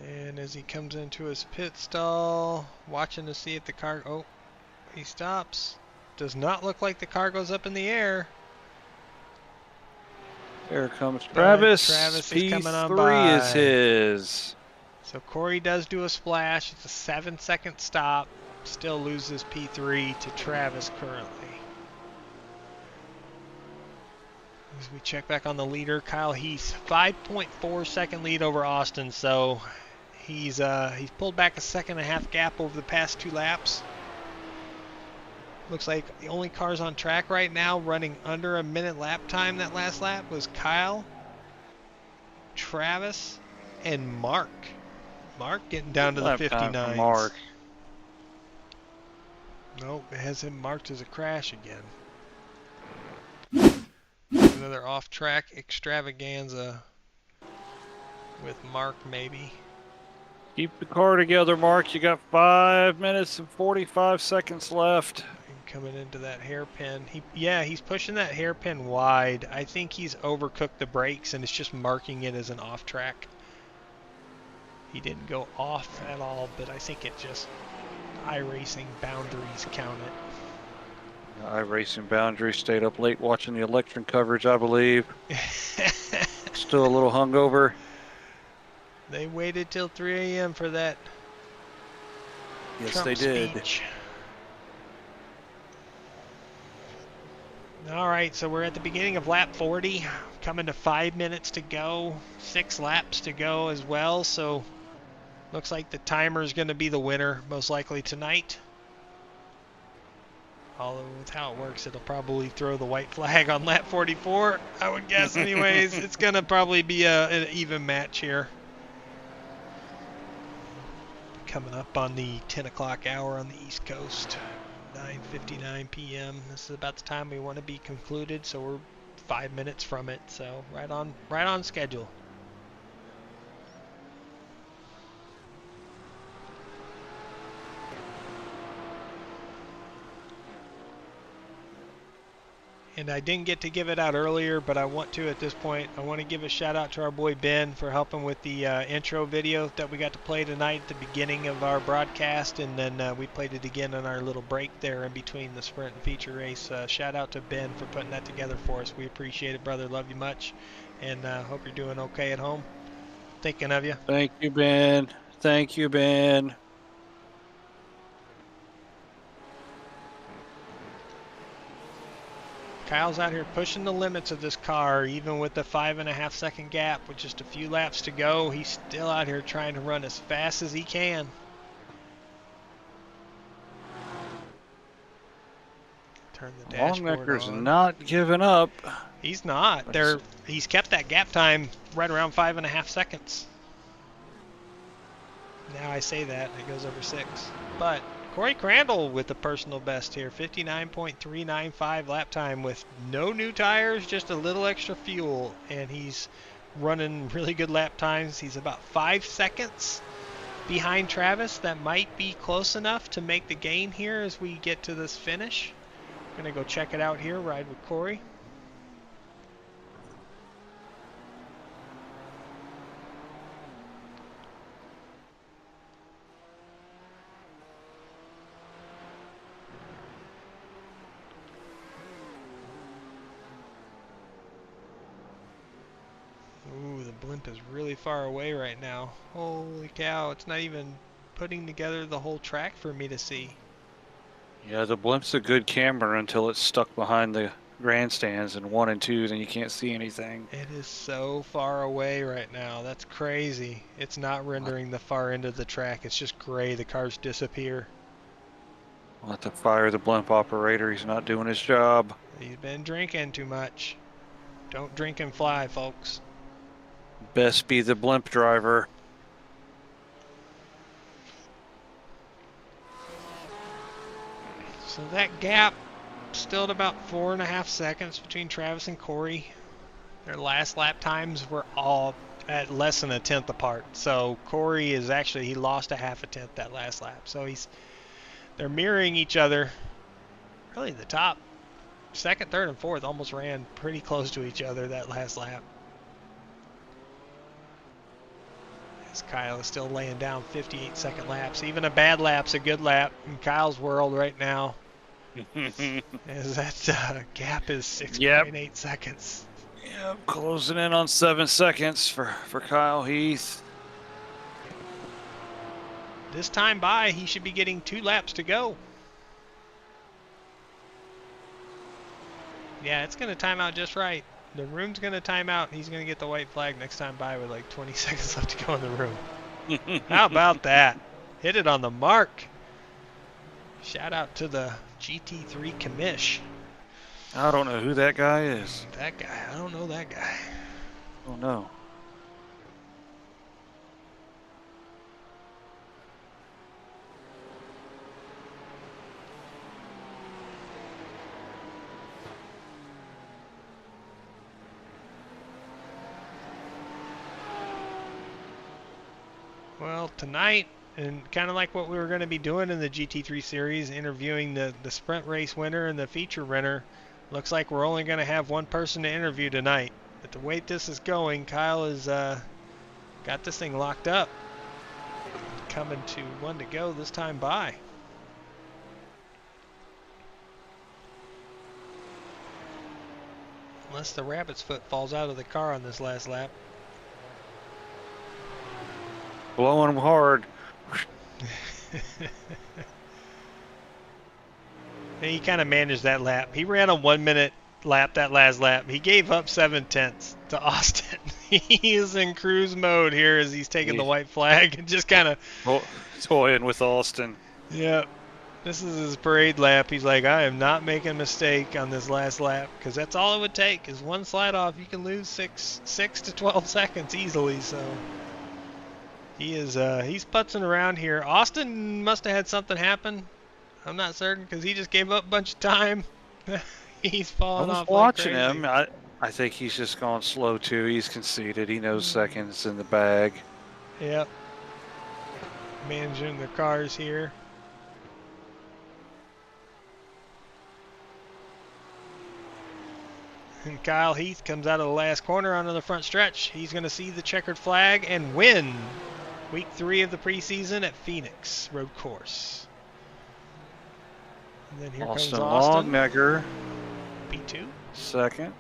And as he comes into his pit stall, watching to see if the car... Oh, he stops. Does not look like the car goes up in the air. There comes Travis. Travis is coming on by. P3 is his. So Corey does do a splash. It's a 7-second stop. Still loses P3 to Travis currently. As we check back on the leader, Kyle Heath, 5.4 second lead over Austin. So he's pulled back a 1.5 gap over the past 2 laps. Looks like the only cars on track right now running under a minute lap time that last lap was Kyle, Travis, and Mark. Mark getting down to the 59s. Mark. Nope, it has him marked as a crash again. Another off-track extravaganza with Mark, maybe. Keep the car together, Mark. You got 5 minutes and 45 seconds left. Coming into that hairpin. He's pushing that hairpin wide. I think he's overcooked the brakes and it's just marking it as an off-track. He didn't go off at all, but I think it just iRacing boundaries count it. iRacing boundaries, stayed up late watching the election coverage, I believe. Still a little hungover. They waited till 3 a.m. for that. Yes, Trump they did. Speech. All right, so we're at the beginning of lap 40, coming to 5 minutes to go, 6 laps to go as well, so looks like the timer is going to be the winner most likely tonight. Although with how it works, it'll probably throw the white flag on lap 44, I would guess anyways. It's going to probably be an even match here. Coming up on the 10 o'clock hour on the East Coast. 9:59 p.m. This is about the time we want to be concluded, so we're 5 minutes from it. So right on schedule. And I didn't get to give it out earlier, but I want to at this point. I want to give a shout out to our boy Ben for helping with the intro video that we got to play tonight at the beginning of our broadcast, and then we played it again on our little break there in between the sprint and feature race. Shout out to Ben for putting that together for us. We appreciate it, brother. Love you much, and hope you're doing okay at home. Thinking of you. Thank you, Ben. Thank you, Ben. Kyle's out here pushing the limits of this car, even with the 5.5 second gap with just a few laps to go. He's still out here trying to run as fast as he can. Turn the dashboard Longnecker's on. not giving up. He's not. He's kept that gap time right around 5.5 seconds. Now I say that, it goes over 6. But Corey Crandall with the personal best here, 59.395 lap time with no new tires, just a little extra fuel, and he's running really good lap times. He's about 5 seconds behind Travis. That might be close enough to make the gain here as we get to this finish. I'm gonna go check it out here, ride with Corey. Ooh, the blimp is really far away right now. Holy cow, it's not even putting together the whole track for me to see. Yeah, the blimp's a good camera until it's stuck behind the grandstands in 1 and 2, then you can't see anything. It is so far away right now. That's crazy. It's not rendering the far end of the track. It's just gray. The cars disappear. We'll have to fire the blimp operator. He's not doing his job. He's been drinking too much. Don't drink and fly, folks. Best be the blimp driver. So that gap still at about 4.5 seconds between Travis and Corey. Their last lap times were all at less than 1/10 apart. So Corey is actually, he lost 1/2 tenth that last lap. So they're mirroring each other. Really the top second, third, and fourth almost ran pretty close to each other that last lap. As Kyle is still laying down 58-second laps. Even a bad lap's a good lap in Kyle's world right now. As that gap is 6.8 seconds. Yep, closing in on 7 seconds for Kyle Heath. This time by, he should be getting 2 laps to go. Yeah, it's going to time out just right. The room's going to time out, and he's going to get the white flag next time by with like 20 seconds left to go in the room. How about that? Hit it on the mark. Shout out to the GT3 commish. I don't know who that guy is. That guy, I don't know that guy. Oh no. Well, tonight, and kind of like what we were going to be doing in the GT3 series, interviewing the sprint race winner and the feature winner, looks like we're only going to have one person to interview tonight. But the way this is going, Kyle has got this thing locked up. Coming to 1 to go this time by. Unless the rabbit's foot falls out of the car on this last lap. Blowing him hard. He kind of managed that lap. He ran a 1 minute lap that last lap. He gave up 7/10 to Austin. He is in cruise mode here as he's taking the white flag and just kind of toying with Austin. Yep. This is his parade lap. He's like, I am not making a mistake on this last lap, because that's all it would take is one slide off. You can lose 6 to 12 seconds easily. So he is he's putzing around here. Austin must have had something happen. I'm not certain, because he just gave up a bunch of time. He's falling off. I was watching him. I think he's just gone slow too. He's conceded. He knows seconds in the bag. Yep. Managing the cars here. And Kyle Heath comes out of the last corner onto the front stretch. He's going to see the checkered flag and win week 3 of the preseason at Phoenix Road Course. And then here comes Austin. Longnecker. P2. Second.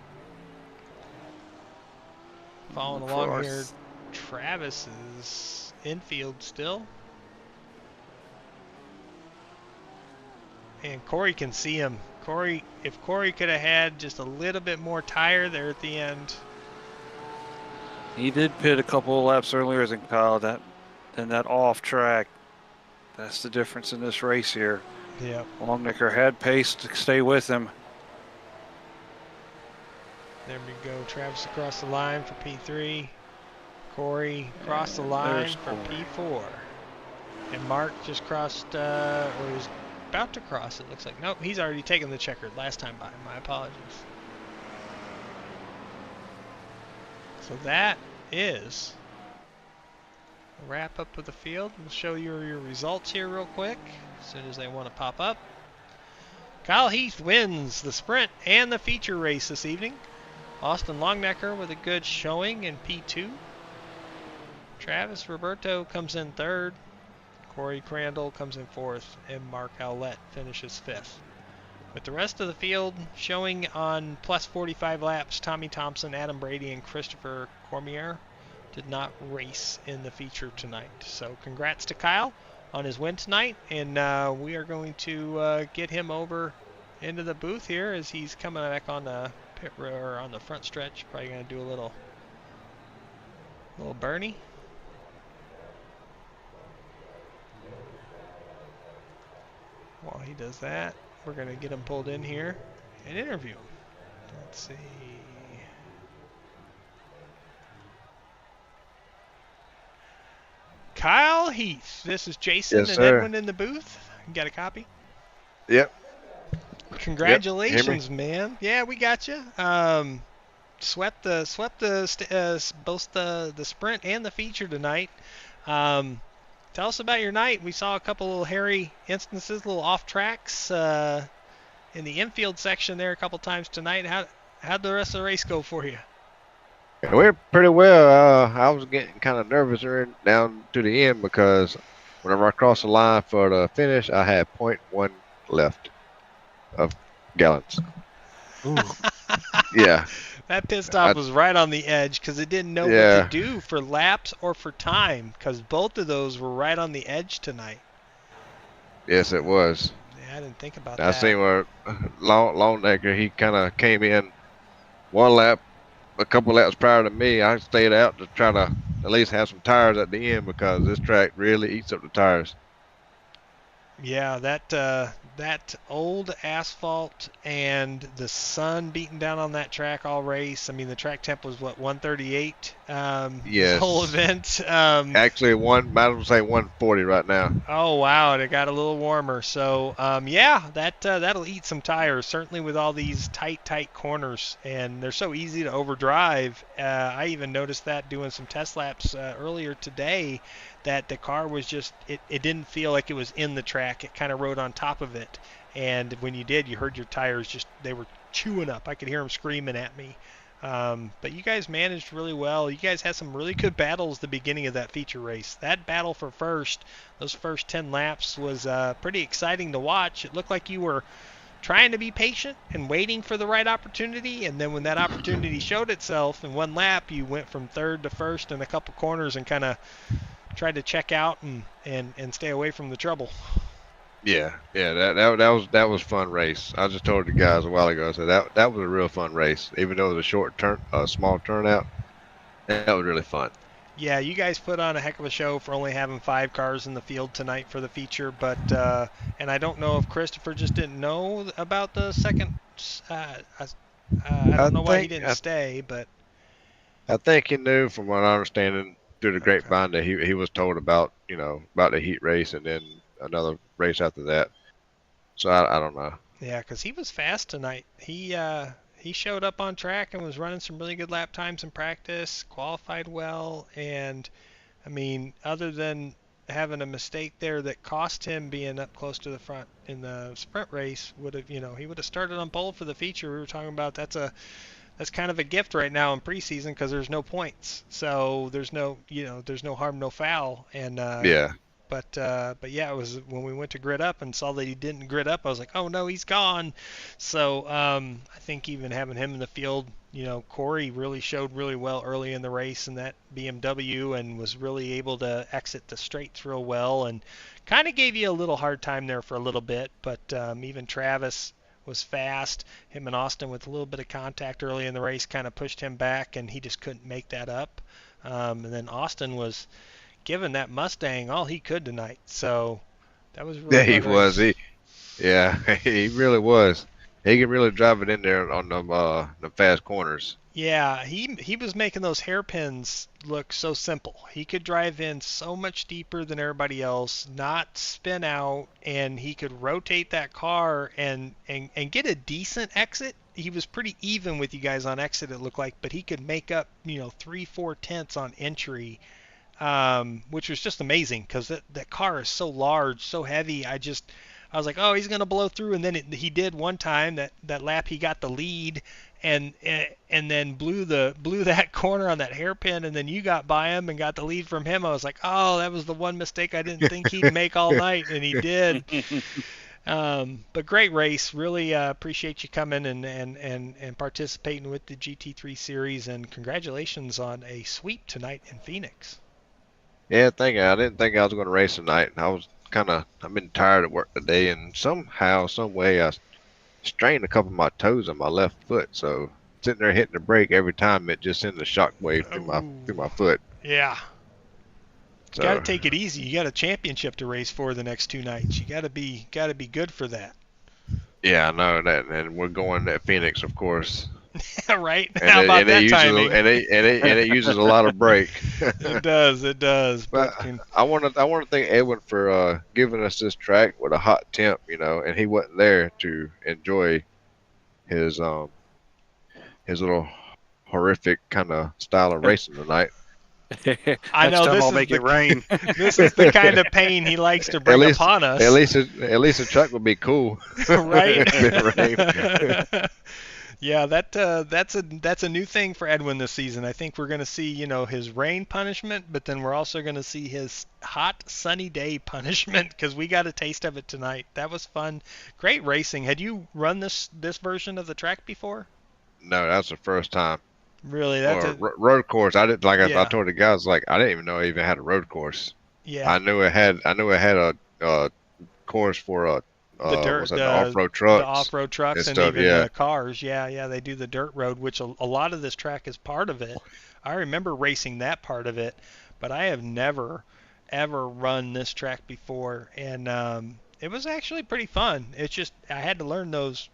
Following along here, Travis is infield still. And Corey can see him. If Corey could have had just a little bit more tire there at the end. He did pit a couple of laps earlier than Kyle. Then that off track. That's the difference in this race here. Yep. Longnecker had pace to stay with him. There we go. Travis across the line for P3. Corey across the line for P4. And Mark just crossed, or was about to cross, it looks like. Nope, he's already taken the checkered last time by. My apologies. So that is a wrap up of the field. We'll show you your results here real quick as soon as they want to pop up. Kyle Heath wins the sprint and the feature race this evening. Austin Longnecker with a good showing in P2. Travis Roberto comes in third. Corey Crandall comes in fourth. And Mark Howlett finishes fifth. With the rest of the field showing on plus 45 laps, Tommy Thompson, Adam Brady, and Christopher Cormier did not race in the feature tonight. So congrats to Kyle on his win tonight. And we are going to get him over into the booth here as he's coming back on the pit or on the front stretch. Probably going to do a little Bernie. While he does that, we're going to get him pulled in here and interview him. Let's see. Kyle Heath. This is Jason Yes, and sir. Edwin in the booth. You got a copy? Yep. Congratulations, man. Yeah, we got you. Swept both the sprint and the feature tonight. Tell us about your night. We saw a couple little hairy instances, little off tracks in the infield section there a couple times tonight. How'd the rest of the race go for you? It went pretty well. I was getting kind of nervous down to the end because whenever I crossed the line for the finish, I had 0.1 left of gallons. Ooh. Yeah. That pit stop was right on the edge because it didn't know what to do for laps or for time because both of those were right on the edge tonight. Yes, it was. Yeah, I didn't think about that. I seen where Longnecker, he kind of came in one lap, a couple laps prior to me. I stayed out to try to at least have some tires at the end because this track really eats up the tires. Yeah, that old asphalt and the sun beating down on that track all race. I mean, the track temp was what, 138? Yes. The whole event. Actually, might as well say 140 right now. Oh wow, it got a little warmer. So yeah, that'll eat some tires. Certainly with all these tight corners, and they're so easy to overdrive. I even noticed that doing some test laps earlier today. That the car was just, it didn't feel like it was in the track. It kind of rode on top of it. And when you did, you heard your tires just, they were chewing up. I could hear them screaming at me. But you guys managed really well. You guys had some really good battles at the beginning of that feature race. That battle for first, those first 10 laps was pretty exciting to watch. It looked like you were trying to be patient and waiting for the right opportunity. And then when that opportunity showed itself in one lap, you went from third to first in a couple corners and kind of tried to check out and stay away from the trouble. Yeah, that was a fun race. I just told the guys a while ago. I said that was a real fun race, even though it was a small turnout. That was really fun. Yeah, you guys put on a heck of a show for only having 5 cars in the field tonight for the feature. But and I don't know if Christopher just didn't know about the second. I don't know why he didn't stay, but I think he knew, from what I understand through the grapevine, that he was told about about the heat race and then another race after that. So I don't know. Yeah, because he was fast tonight. He showed up on track and was running some really good lap times in practice, qualified well, and I mean, other than having a mistake there that cost him being up close to the front in the sprint race, he would have started on pole for the feature. We were talking about that's kind of a gift right now in preseason because there's no points, so there's no harm, no foul, and yeah. But yeah, it was when we went to grid up and saw that he didn't grid up, I was like, oh no, he's gone. So I think even having him in the field, Corey really showed really well early in the race in that BMW and was really able to exit the straights real well and kind of gave you a little hard time there for a little bit. But even Travis was fast. Him and Austin with a little bit of contact early in the race kind of pushed him back, and he just couldn't make that up. And then Austin was giving that Mustang all he could tonight. So that was really he was. Yeah, he really was. He could really drive it in there on the fast corners. Yeah, he was making those hairpins look so simple. He could drive in so much deeper than everybody else, not spin out, and he could rotate that car and get a decent exit. He was pretty even with you guys on exit, it looked like, but he could make up, 3-4 tenths on entry, which was just amazing because that car is so large, so heavy. I was like, oh, he's gonna blow through, and then he did one time that lap. He got the lead, and then blew that corner on that hairpin, and then you got by him and got the lead from him. I was like, oh, that was the one mistake I didn't think he'd make all night, and he did. But great race. Really appreciate you coming and participating with the GT3 series, and congratulations on a sweep tonight in Phoenix. Yeah, I didn't think I was going to race tonight. I've been tired at work today, and somehow, some way, I strained a couple of my toes on my left foot. So sitting there hitting the brake every time, it just sends a shock wave through my foot. Yeah. So, Got to take it easy. You got a championship to race for the next 2 nights. You got to be good for that. Yeah, I know that, and we're going to Phoenix, of course. Right? How about that timing? And it uses a lot of brake. It does. But I want to thank Edwin for giving us this track with a hot temp, and he wasn't there to enjoy his little horrific kind of style of racing tonight. I know Next time I'll make it rain. This is the kind of pain he likes to bring upon us. At least the track would be cool, right? Rain. Yeah, that's a new thing for Edwin this season. I think we're going to see, his rain punishment, but then we're also going to see his hot sunny day punishment because we got a taste of it tonight. That was fun. Great racing. Had you run this version of the track before? No, that's the first time. Really? That's a road course. I didn't Yeah. I told the guys I didn't even know it even had a road course. Yeah. I knew it had a course for the off-road trucks. The off-road trucks and stuff, even yeah. the cars. Yeah, they do the dirt road, which a lot of this track is part of it. I remember racing that part of it, but I have never, ever run this track before, and it was actually pretty fun. It's just I had to learn there's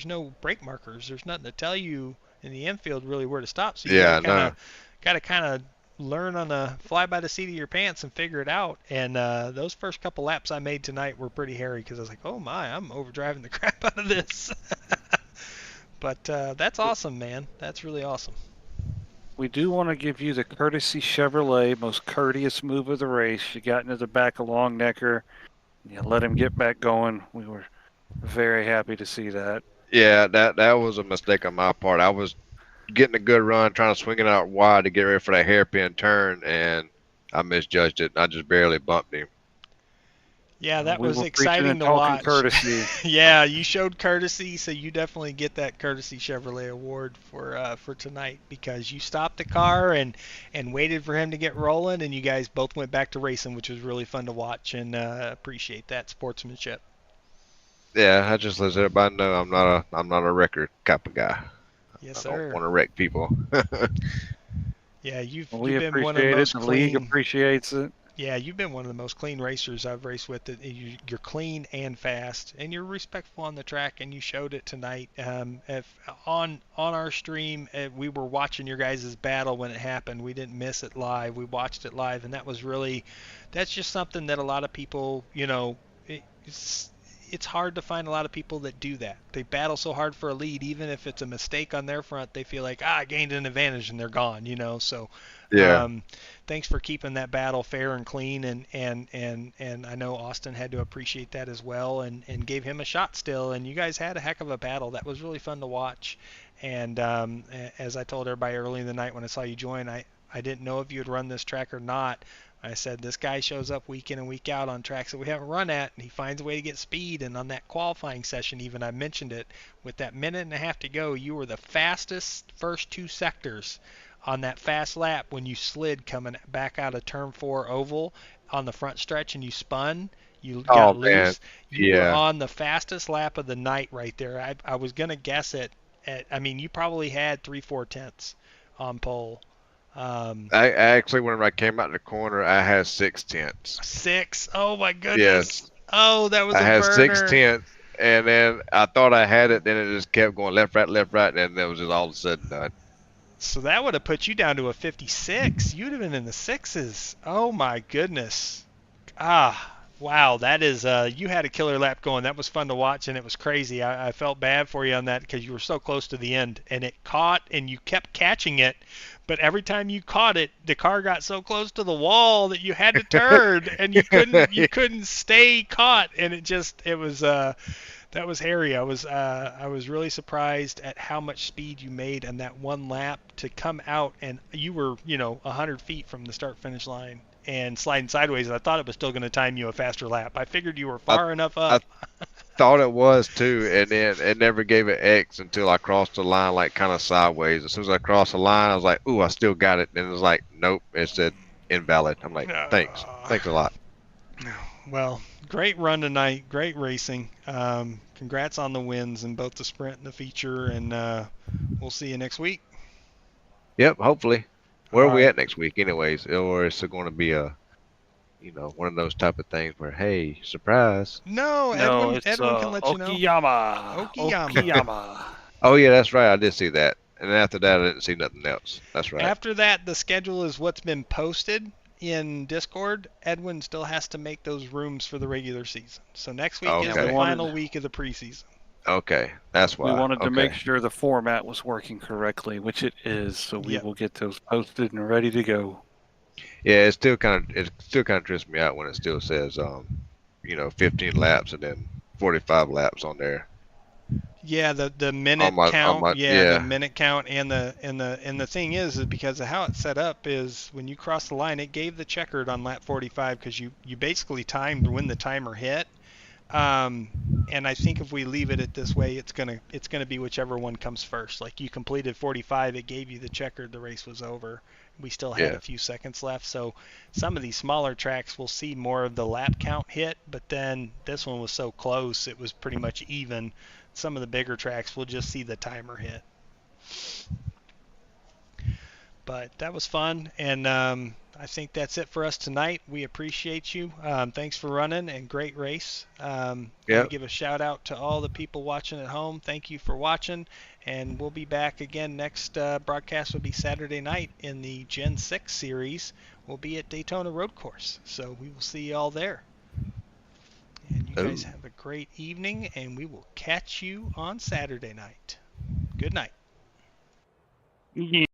no brake markers. There's nothing to tell you in the infield really where to stop. So you got to kind of learn on the fly by the seat of your pants and figure it out. And those first couple laps I made tonight were pretty hairy because I was like, oh my, I'm overdriving the crap out of this. But that's awesome, man. That's really awesome. We do want to give you the courtesy Chevrolet most courteous move of the race. You got into the back of Long Necker. You let him get back going. We were very happy to see that. Yeah, that was a mistake on my part. I was getting a good run, trying to swing it out wide to get ready for that hairpin turn, and I misjudged it. I just barely bumped him. Yeah, that was exciting to watch. Courtesy. Yeah, you showed courtesy, so you definitely get that courtesy Chevrolet award for tonight because you stopped the car and waited for him to get rolling, and you guys both went back to racing, which was really fun to watch, and appreciate that sportsmanship. Yeah, I just let everybody know I'm not a record type of guy. Yes, I sir. don't want to wreck people. Yeah, you've We been one of appreciate the it. most The clean. league appreciates it. Yeah, you've been one of the most clean racers I've raced with. You're clean and fast, and you're respectful on the track, and you showed it tonight. If on our stream, we were watching your guys' battle when it happened. We didn't miss it live. We watched it live, and that's just something that a lot of people, it's hard to find a lot of people that do that. They battle so hard for a lead, even if it's a mistake on their front, they feel like, I gained an advantage and they're gone, So, yeah. Thanks for keeping that battle fair and clean, and I know Austin had to appreciate that as well, and gave him a shot still. And you guys had a heck of a battle. That was really fun to watch. And as I told everybody early in the night when I saw you join, I didn't know if you had run this track or not. I said, this guy shows up week in and week out on tracks that we haven't run at, and he finds a way to get speed. And on that qualifying session, even I mentioned it, with that minute and a half to go, you were the fastest first two sectors on that fast lap when you slid coming back out of turn 4 oval on the front stretch and you spun. You got loose. Man. You Yeah. were on the fastest lap of the night right there. I was going to guess it. You probably had 3-4 tenths on pole. I actually, whenever I came out the corner, I had 6 tenths. 6. Oh my goodness. Yes. Oh, that was I a had six burner. tenths, and then I thought I had it. Then it just kept going left, right, and then it was just all of a sudden done. So that would have put you down to a 56. You'd have been in the sixes. Oh my goodness. Wow. That is, you had a killer lap going. That was fun to watch, and it was crazy. I felt bad for you on that because you were so close to the end, and it caught, and you kept catching it. But every time you caught it, the car got so close to the wall that you had to turn, and you couldn't stay caught, and that was hairy. I was really surprised at how much speed you made on that one lap to come out, and you were 100 feet from the start finish line and sliding sideways. And I thought it was still going to time you a faster lap. I figured you were I, far enough I up. thought it was too, and then it never gave an X until I crossed the line, like kind of sideways. As soon as I crossed the line, I was like, "Ooh, I still got it." And it was like, "Nope," it said invalid. I'm like, thanks a lot." Well, great run tonight. Great racing. Congrats on the wins in both the sprint and the feature, and we'll see you next week. Yep, hopefully. Where All are we right. at next week, anyways? Or is it going to be a, one of those type of things where, hey, surprise? No, No, Edwin. it's Edwin can let you know. Okiyama. Okiyama. Okiyama. Oh yeah, that's right. I did see that. And then after that, I didn't see nothing else. That's right. After that, the schedule is what's been posted in Discord. Edwin still has to make those rooms for the regular season. So next week is Okay. the final week of the preseason. Okay, that's We why. wanted to make Okay. sure the format was working correctly, which it is. So we Yep. will get those posted and ready to go. Yeah, it still kind of trips me out when it still says 15 laps and then 45 laps on there. Yeah, the On minute my count. Yeah, the yeah. minute count and the thing is because of how it's set up is when you cross the line, it gave the checkered on lap 45 because you basically timed when the timer hit. And I think if we leave it at this way, it's gonna be whichever one comes first. Like you completed 45, it gave you the checkered, the race was over. We still had Yeah. a few seconds left, so some of these smaller tracks will see more of the lap count hit, but then this one was so close, it was pretty much even. Some of the bigger tracks will just see the timer hit. But that was fun, and I think that's it for us tonight. We appreciate you. Thanks for running, and great race. Want to Yep. give a shout out to all the people watching at home. Thank you for watching, and we'll be back again. Next broadcast will be Saturday night in the Gen 6 series. We'll be at Daytona Road Course, so we will see you all there. And you guys have a great evening, and we will catch you on Saturday night. Good night. Yeah.